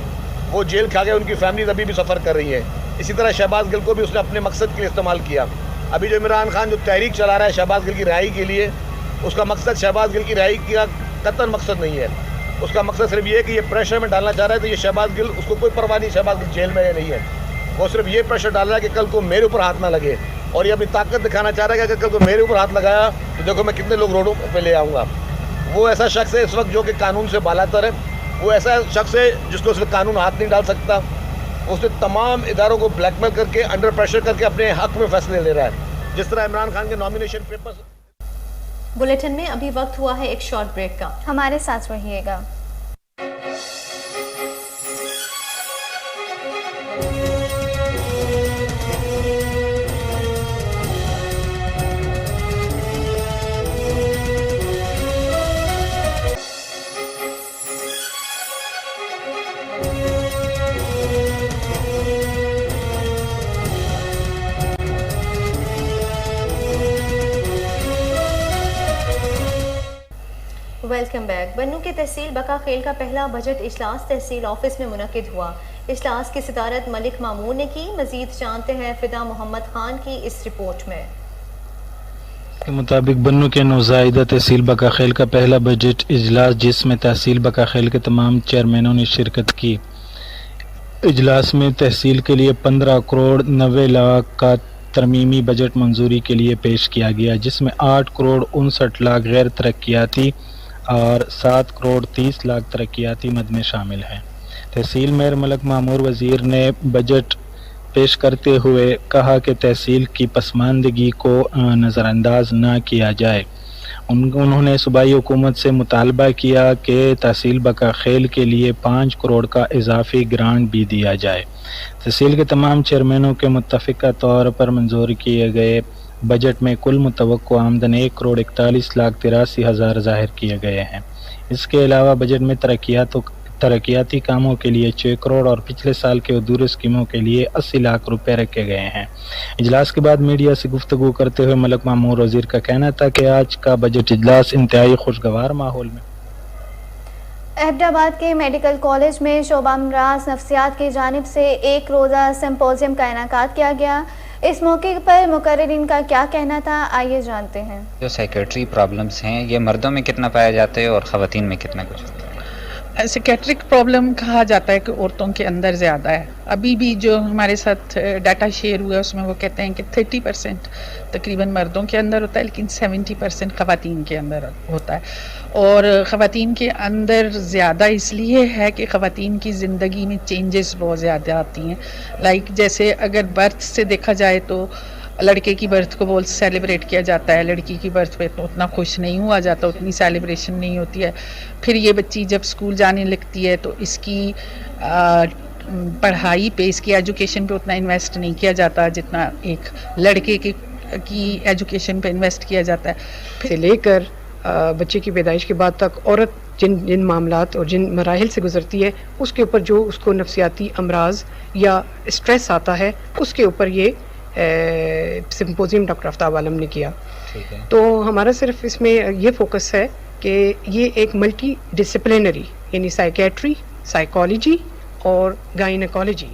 وہ جیل کھا گئے، ان کی فیملیز ابھی بھی سفر کر رہی ہیں۔ اسی طرح شہباز گل کو بھی اس نے اپنے مقصد کے لیے استعمال کیا۔ ابھی جو عمران خان جو تحریک چلا رہا ہے شہباز گل کی رہائی کے لیے، اس کا مقصد شہباز گل کی رہائی کا قطعاً مقصد نہیں ہے، اس کا مقصد صرف یہ ہے کہ یہ پریشر میں ڈالنا چاہ رہا ہے، تو یہ شہباز گل، اس کو کوئی پرواہ نہیں شہباز گل جیل میں یا نہیں ہے، وہ صرف یہ پریشر ڈال رہا ہے کہ کل کو میرے اوپر ہاتھ نہ لگے، اور یہ اپنی طاقت دکھانا چاہ رہا ہے کہ اگر کل کو میرے اوپر ہاتھ لگایا تو دیکھو میں کتنے لوگ روڈوں پہ لے آؤں گا۔ وہ ایسا شخص ہے اس وقت جو کہ قانون سے بالاتر ہے، وہ ایسا شخص ہے جس کو صرف قانون ہاتھ نہیں ڈال سکتا، اس نے تمام اداروں کو بلیک میل کر کے، انڈر پریشر کر کے اپنے حق میں فیصلے لے رہا ہے، جس طرح عمران خان کے نامینیشن پیپرز۔ بلیٹن میں ابھی وقت ہوا ہے ایک شارٹ بریک کا، ہمارے ساتھ رہیے گا۔ Welcome back. بنوں کے تحصیل بقا خیل کا پہلا بجٹ اجلاس تحصیل آفس میں منعقد ہوا۔ اجلاس کی صدارت ملک مامون نے کی۔ مزید جانتے ہیں فدا محمد خان کی اس رپورٹ میں۔ کے مطابق بنوں کے نوزائیدہ تحصیل بقا خیل کا پہلا بجٹ اجلاس، جس میں تحصیل بقا خیل کے تمام چیئرمینوں نے شرکت کی۔ اجلاس میں تحصیل کے لیے 15 کروڑ 90 لاکھ کا ترمیمی بجٹ منظوری کے لیے پیش کیا گیا، جس میں 8 کروڑ 59 لاکھ غیر ترقیاتی اور 7 کروڑ 30 لاکھ ترقیاتی مد میں شامل ہیں۔ تحصیل میئر ملک مامور وزیر نے بجٹ پیش کرتے ہوئے کہا کہ تحصیل کی پسماندگی کو نظر انداز نہ کیا جائے۔ انہوں نے صوبائی حکومت سے مطالبہ کیا کہ تحصیل بقا خیل کے لیے 5 کروڑ کا اضافی گرانٹ بھی دیا جائے۔ تحصیل کے تمام چیئرمینوں کے متفقہ طور پر منظور کیے گئے بجٹ میں کل متوقع آمدن 1 کروڑ 41 لاکھ 83 ہزار ظاہر کیے گئے ہیں۔ اس کے علاوہ بجٹ میں तरक्याती कामों के लिए 6 करोड़ और पिछले साल के अधूरे स्कीमों के लिए 80 लाख रुपए रखे गए हैं। इजलास के बाद मीडिया से गुफ्तगू करते हुए मलिक मामूर वजीर का कहना था कि आज का बजट इजलास इंतहाई खुशगवार माहौल में। अहमदाबाद के मेडिकल कॉलेज में शोबा अमराज नफ्सियात की जानिब से एक रोज़ा सिम्पोजियम का इनेकाद किया गया। इस मौके पर मुकर्रिरीन का क्या कहना था, आइए जानते हैं। जो साइकेट्री प्रॉब्लम्स हैं ये मर्दों में कितना पाया जाता है और ख़वातीन में कितना कुछ? साइकेट्रिक प्रॉब्लम कहा जाता है कि औरतों के अंदर ज़्यादा है। अभी भी जो हमारे साथ डाटा शेयर हुआ है उसमें वो कहते हैं कि 30% तकरीबन मर्दों के अंदर होता है, लेकिन 70% ख़वातीन के अंदर होता है। और ख़वातीन के अंदर ज़्यादा इसलिए है कि ख़वातीन की ज़िंदगी में चेंजेस बहुत ज़्यादा आती हैं। लाइक जैसे अगर बर्थ से देखा जाए तो लड़के की बर्थ को बहुत सेलिब्रेट किया जाता है, लड़की की बर्थ पे तो उतना खुश नहीं हुआ जाता, उतनी सेलिब्रेशन नहीं होती है। फिर ये बच्ची जब स्कूल जाने लगती है तो इसकी पढ़ाई पे, इसकी एजुकेशन पे उतना इन्वेस्ट नहीं किया जाता जितना एक लड़के की एजुकेशन पे इन्वेस्ट किया जाता है। फिर लेकर बच्चे की पैदाइश के बाद तक औरत जिन मामलात और जिन मराहिल से गुजरती है उसके ऊपर जो उसको नफ्सियाती अमराज या स्ट्रेस आता है उसके ऊपर ये सिम्पोजियम डॉक्टर आफ्ताब आलम ने किया। तो हमारा सिर्फ इसमें ये फोकस है कि ये एक मल्टी डिसिप्लिनरी यानी साइकेट्री, साइकोलॉजी और गायनेकोलॉजी।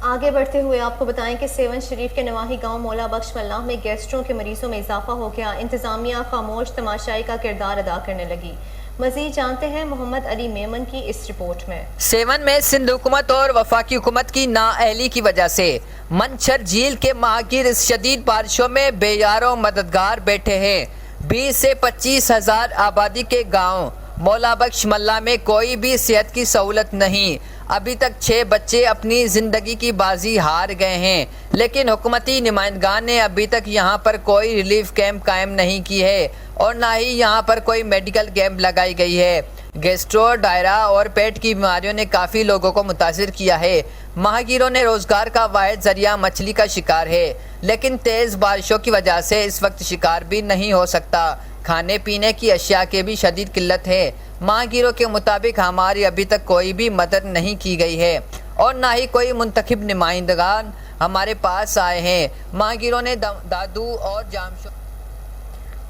आगे बढ़ते हुए आपको बताएं कि सेवन शरीफ के नवाही गांव मौला बख्श मल्लाह में गैस्ट्रों के मरीजों में इजाफा हो गया। इंतजामिया खामोश तमाशाई का किरदार अदा करने लगी। मजीद जानते हैं मोहम्मद अली मेमन की इस रिपोर्ट में। सेवन में सिंध हुकूमत और वफाकी हुकूमत की नाअहली की वजह से मंछर झील के माहिर इस शदीद बारिशों में बेयारों मददगार बैठे हैं। 20 से 25 हजार आबादी के गांव मौला बख्श मल्ला में कोई भी सेहत की सहूलत नहीं। अभी तक 6 बच्चे अपनी ज़िंदगी की बाजी हार गए हैं, लेकिन हुकूमती नुमाइंदगान ने अभी तक यहाँ पर कोई रिलीफ कैंप कायम नहीं की है और ना ही यहाँ पर कोई मेडिकल कैंप लगाई गई है। गैस्ट्रो, डायरा और पेट की बीमारियों ने काफ़ी लोगों को मुतासिर किया है। माहिरों ने रोज़गार का वाहिद ज़रिया मछली का शिकार है, लेकिन तेज़ बारिशों की वजह से इस वक्त शिकार भी नहीं हो सकता। खाने पीने की अशिया की भी शदीद किल्लत है। माहिरों के मुताबिक हमारी अभी तक कोई भी मदद नहीं की गई है और ना ही कोई मुंतखब नुमाइंदगान हमारे पास आए हैं। माहिरों ने दादू और जामशो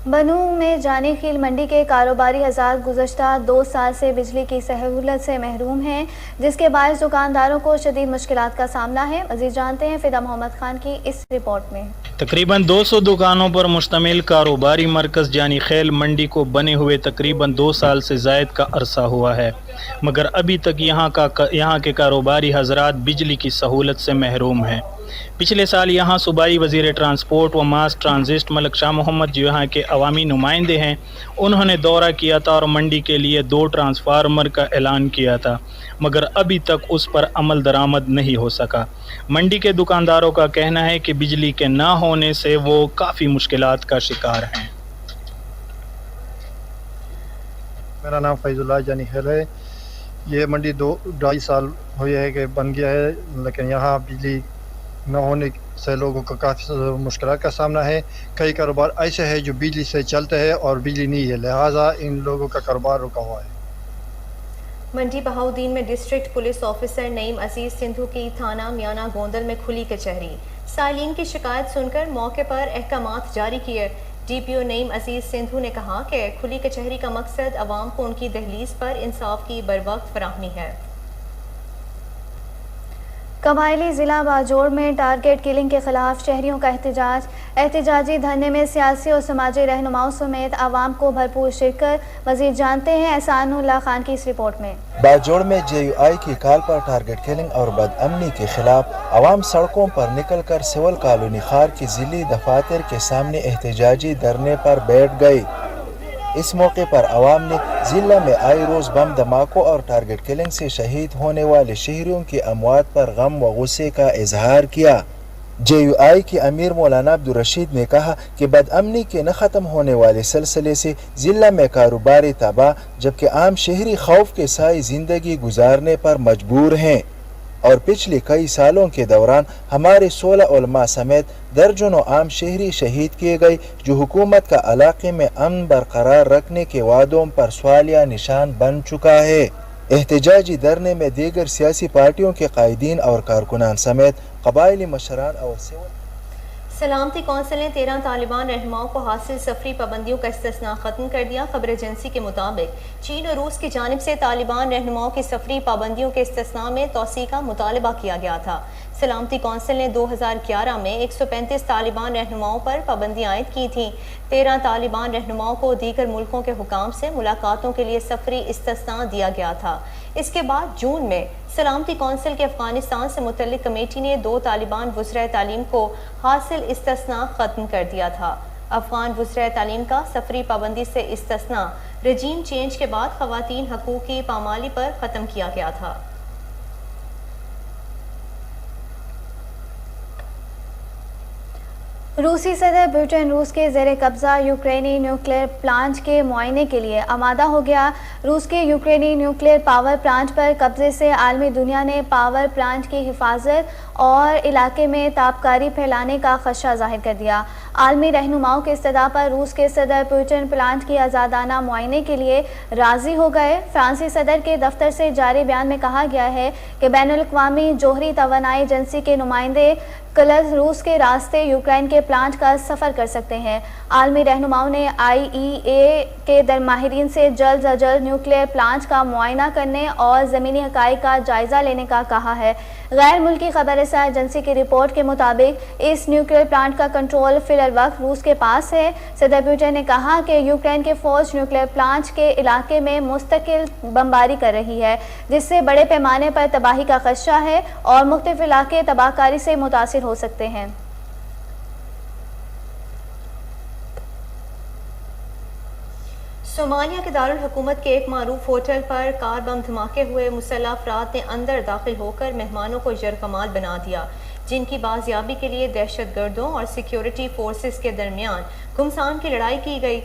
बनू में जानी खील मंडी के कारोबारी हज़ार गुज़श्ता 2 साल से बिजली की सहूलत से महरूम हैं, जिसके बायस दुकानदारों को शदीद मुश्किलात का सामना है। मज़ीद जानते हैं फिदा मोहम्मद खान की इस रिपोर्ट में। तकरीबन 200 दुकानों पर मुश्तमिल कारोबारी मरकज़ जानी खील मंडी को बने हुए तकरीबन 2 साल से ज़ायद का अरसा हुआ है, मगर अभी तक यहाँ के कारोबारी हजरात बिजली की सहूलत से महरूम हैं। पिछले साल यहाँ सूबाई वज़ीर ट्रांसपोर्ट व मास ट्रांजिट मलिक शाह मोहम्मद जो यहाँ के अवामी नुमाइंदे हैं, उन्होंने दौरा किया था और मंडी के लिए 2 ट्रांसफार्मर का ऐलान किया था, मगर अभी तक उस पर अमल दरामद नहीं हो सका। मंडी के दुकानदारों का कहना है कि बिजली के ना होने से वो काफ़ी मुश्किलात का शिकार हैं। मेरा नाम फैजुल्लाह जानी खैल है। ये मंडी 2-2.5 साल हुए है कि बन गया है, लेकिन यहाँ बिजली न होने से लोगों को काफ़ी मुश्किल का सामना है। कई कारोबार ऐसे हैं जो बिजली से चलते हैं और बिजली नहीं है, लिहाजा इन लोगों का कारोबार रुका हुआ है। मंडी बहाउद्दीन में डिस्ट्रिक्ट पुलिस ऑफिसर नईम अजीज सिंधु की थाना मियाना गोंदल में खुली कचहरी। सालीन की शिकायत सुनकर मौके पर अहकामात जारी किए। डीपीओ नईम अजीज सिंधु ने कहा कि खुली कचहरी का मकसद अवाम को उनकी दहलीज पर इंसाफ की बरवक्त फराहमी है। कबायली ज़िला बाजोड़ में टारगेट किलिंग के खिलाफ शहरियों का एहतजाजी धरने में सियासी और समाजी रहनुमाओं समेत आवाम को भरपूर शिरकत। मज़ीद जानते हैं एहसानुल्लाह खान की इस रिपोर्ट में। बाजोड़ में JUI की कॉल पर टारगेट किलिंग और बदअमनी के खिलाफ आवाम सड़कों पर निकल कर सिविल कॉलोनी खार की ज़िली दफातर के सामने एहतजाजी धरने पर बैठ गई। इस मौके पर आवाम ने जिला में आए रोज़ बम धमाकों और टारगेट किलिंग से शहीद होने वाले शहरियों की अमवात पर गम व गुस्से का इजहार किया। JUI के अमीर मौलाना अब्दुल रशीद ने कहा कि बदअमनी के न ख़त्म होने वाले सिलसिले से जिला में कारोबारी तबाह, जबकि आम शहरी खौफ के साए ज़िंदगी गुजारने पर मजबूर हैं और पिछले कई सालों के दौरान हमारे 16 उलमा समेत दर्जनों आम शहरी शहीद किए गए, जो हुकूमत का इलाके में अमन बरकरार रखने के वादों पर सवालिया निशान बन चुका है। احتجاجی دھرنے میں دیگر سیاسی پارٹیوں کے قائدین اور کارکنان سمیت قبائلی مشران اور سلامتی کونسل نے 13 طالبان رہنماؤں کو حاصل سفری پابندیوں کا استثناء ختم کر دیا۔ خبر ایجنسی کے مطابق چین اور روس کی جانب سے طالبان رہنماؤں کی سفری پابندیوں کے استثناء میں توسیع کا مطالبہ کیا گیا تھا۔ سلامتی کونسل نے 2011 میں 135 طالبان رہنماؤں پر پابندیاں عائد کی تھیں۔ 13 طالبان رہنماؤں کو دیگر ملکوں کے حکام سے ملاقاتوں کے لیے سفری استثناء دیا گیا تھا۔ اس کے بعد جون میں سلامتی کونسل کے افغانستان سے متعلق کمیٹی نے 2 طالبان وزرائے تعلیم کو حاصل استثناء ختم کر دیا تھا۔ افغان وزرائے تعلیم کا سفری پابندی سے استثناء رجیم چینج کے بعد خواتین حقوق کی پامالی پر ختم کیا گیا تھا۔ روسی صدر پوٹن روس کے زیر قبضہ یوکرینی نیوکلیئر پلانٹ کے معائنے کے لیے آمادہ ہو گیا۔ روس کے یوکرینی نیوکلیئر پاور پلانٹ پر قبضے سے عالمی دنیا نے پاور پلانٹ کی حفاظت اور علاقے میں تابکاری پھیلانے کا خدشہ ظاہر کر دیا۔ عالمی رہنماؤں کے استدعا پر روس کے صدر پوٹن پلانٹ کی آزادانہ معائنے کے لیے راضی ہو گئے۔ فرانسی صدر کے دفتر سے جاری بیان میں کہا گیا ہے کہ بین الاقوامی جوہری توانائی ایجنسی کے نمائندے کل روس کے راستے یوکرین کے پلانٹ کا سفر کر سکتے ہیں۔ عالمی رہنماؤں نے IAEA کے ماہرین سے جلد از جلد نیوکلیئر پلانٹ کا معائنہ کرنے اور زمینی حقائق کا جائزہ لینے کا کہا ہے۔ غیر ملکی خبر رساں ایجنسی کی رپورٹ کے مطابق اس نیوکلیئر پلانٹ کا کنٹرول فی الوقت روس کے پاس ہے۔ صدر پوٹن نے کہا کہ یوکرین کے فوج نیوکلیئر پلانٹ کے علاقے میں مستقل بمباری کر رہی ہے، جس سے بڑے پیمانے پر تباہی کا خدشہ ہے اور مختلف علاقے تباہ کاری سے متاثر ہو سکتے ہیں۔ صومالیہ کے دارالحکومت کے ایک معروف ہوٹل پر کار بم دھماکے ہوئے، مسلح افراد نے اندر داخل ہو کر مہمانوں کو یرغمال بنا دیا، جن کی بازیابی کے لیے دہشت گردوں اور سیکیورٹی فورسز کے درمیان گھمسان کی لڑائی کی گئی۔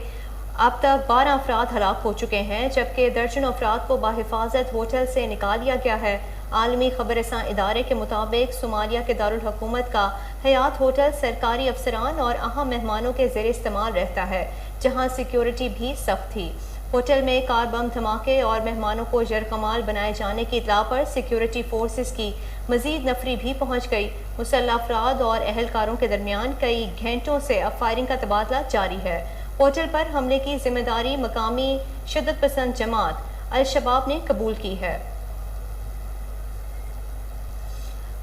اب تک 12 افراد ہلاک ہو چکے ہیں، جبکہ درجنوں افراد کو بحفاظت ہوٹل سے نکال لیا گیا ہے۔ عالمی خبر رساں ادارے کے مطابق صومالیہ کے دارالحکومت کا حیات ہوٹل سرکاری افسران اور اہم مہمانوں کے زیر استعمال رہتا ہے، جہاں سیکیورٹی بھی سخت تھی۔ ہوٹل میں کار بم دھماکے اور مہمانوں کو یرغمال بنائے جانے کی اطلاع پر سیکیورٹی فورسز کی مزید نفری بھی پہنچ گئی۔ مسلح افراد اور اہلکاروں کے درمیان کئی گھنٹوں سے اب فائرنگ کا تبادلہ جاری ہے۔ ہوٹل پر حملے کی ذمہ داری مقامی شدت پسند جماعت الشباب نے قبول کی ہے۔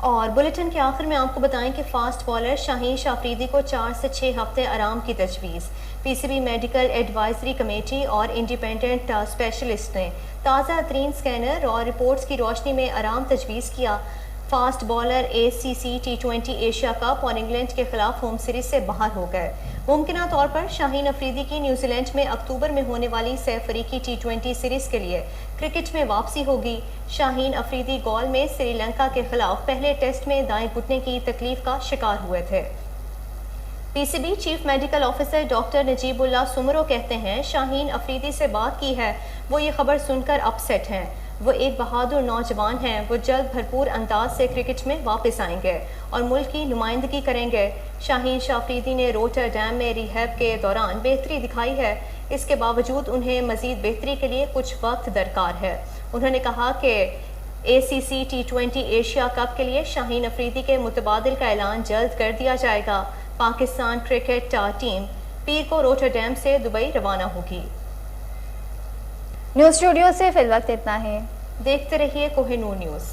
اور بلیٹن کے آخر میں آپ کو بتائیں کہ فاسٹ بالر شاہین شاہ افریدی کو 4 سے 6 ہفتے آرام کی تجویز۔ PCB میڈیکل ایڈوائزری کمیٹی اور انڈیپینڈنٹ اسپیشلسٹ نے تازہ ترین سکینر اور رپورٹس کی روشنی میں آرام تجویز کیا۔ Fast bowler ACC T20 Asia cup اور انگلینڈ کے خلاف ہوم سیریز سے باہر ہو گئے۔ ممکنہ طور پر شاہین افریدی کی نیوزی لینڈ میں اکتوبر میں ہونے والی سہ فریقی T20 سیریز کے لیے کرکٹ میں واپسی ہوگی۔ شاہین افریدی گول میں سری لنکا کے خلاف پہلے ٹیسٹ میں دائیں گھٹنے کی تکلیف کا شکار ہوئے تھے۔ PCB chief medical officer doctor Najibullah Samroo کہتے ہیں شاہین افریدی سے بات کی ہے، وہ یہ خبر سن کر اپسیٹ ہیں۔ وہ ایک بہادر نوجوان ہیں، وہ جلد بھرپور انداز سے کرکٹ میں واپس آئیں گے اور ملک کی نمائندگی کریں گے۔ شاہین شاہ افریدی نے روٹرڈیم میں ریہیب کے دوران بہتری دکھائی ہے، اس کے باوجود انہیں مزید بہتری کے لیے کچھ وقت درکار ہے۔ انہوں نے کہا کہ ACC T20 ایشیا کپ کے لیے شاہین افریدی کے متبادل کا اعلان جلد کر دیا جائے گا۔ پاکستان کرکٹ ٹیم پیر کو روٹرڈیم سے دبئی روانہ ہوگی۔ نیوز اسٹوڈیو سے فی الوقت اتنا ہے، دیکھتے رہیے کوہ نور نیوز۔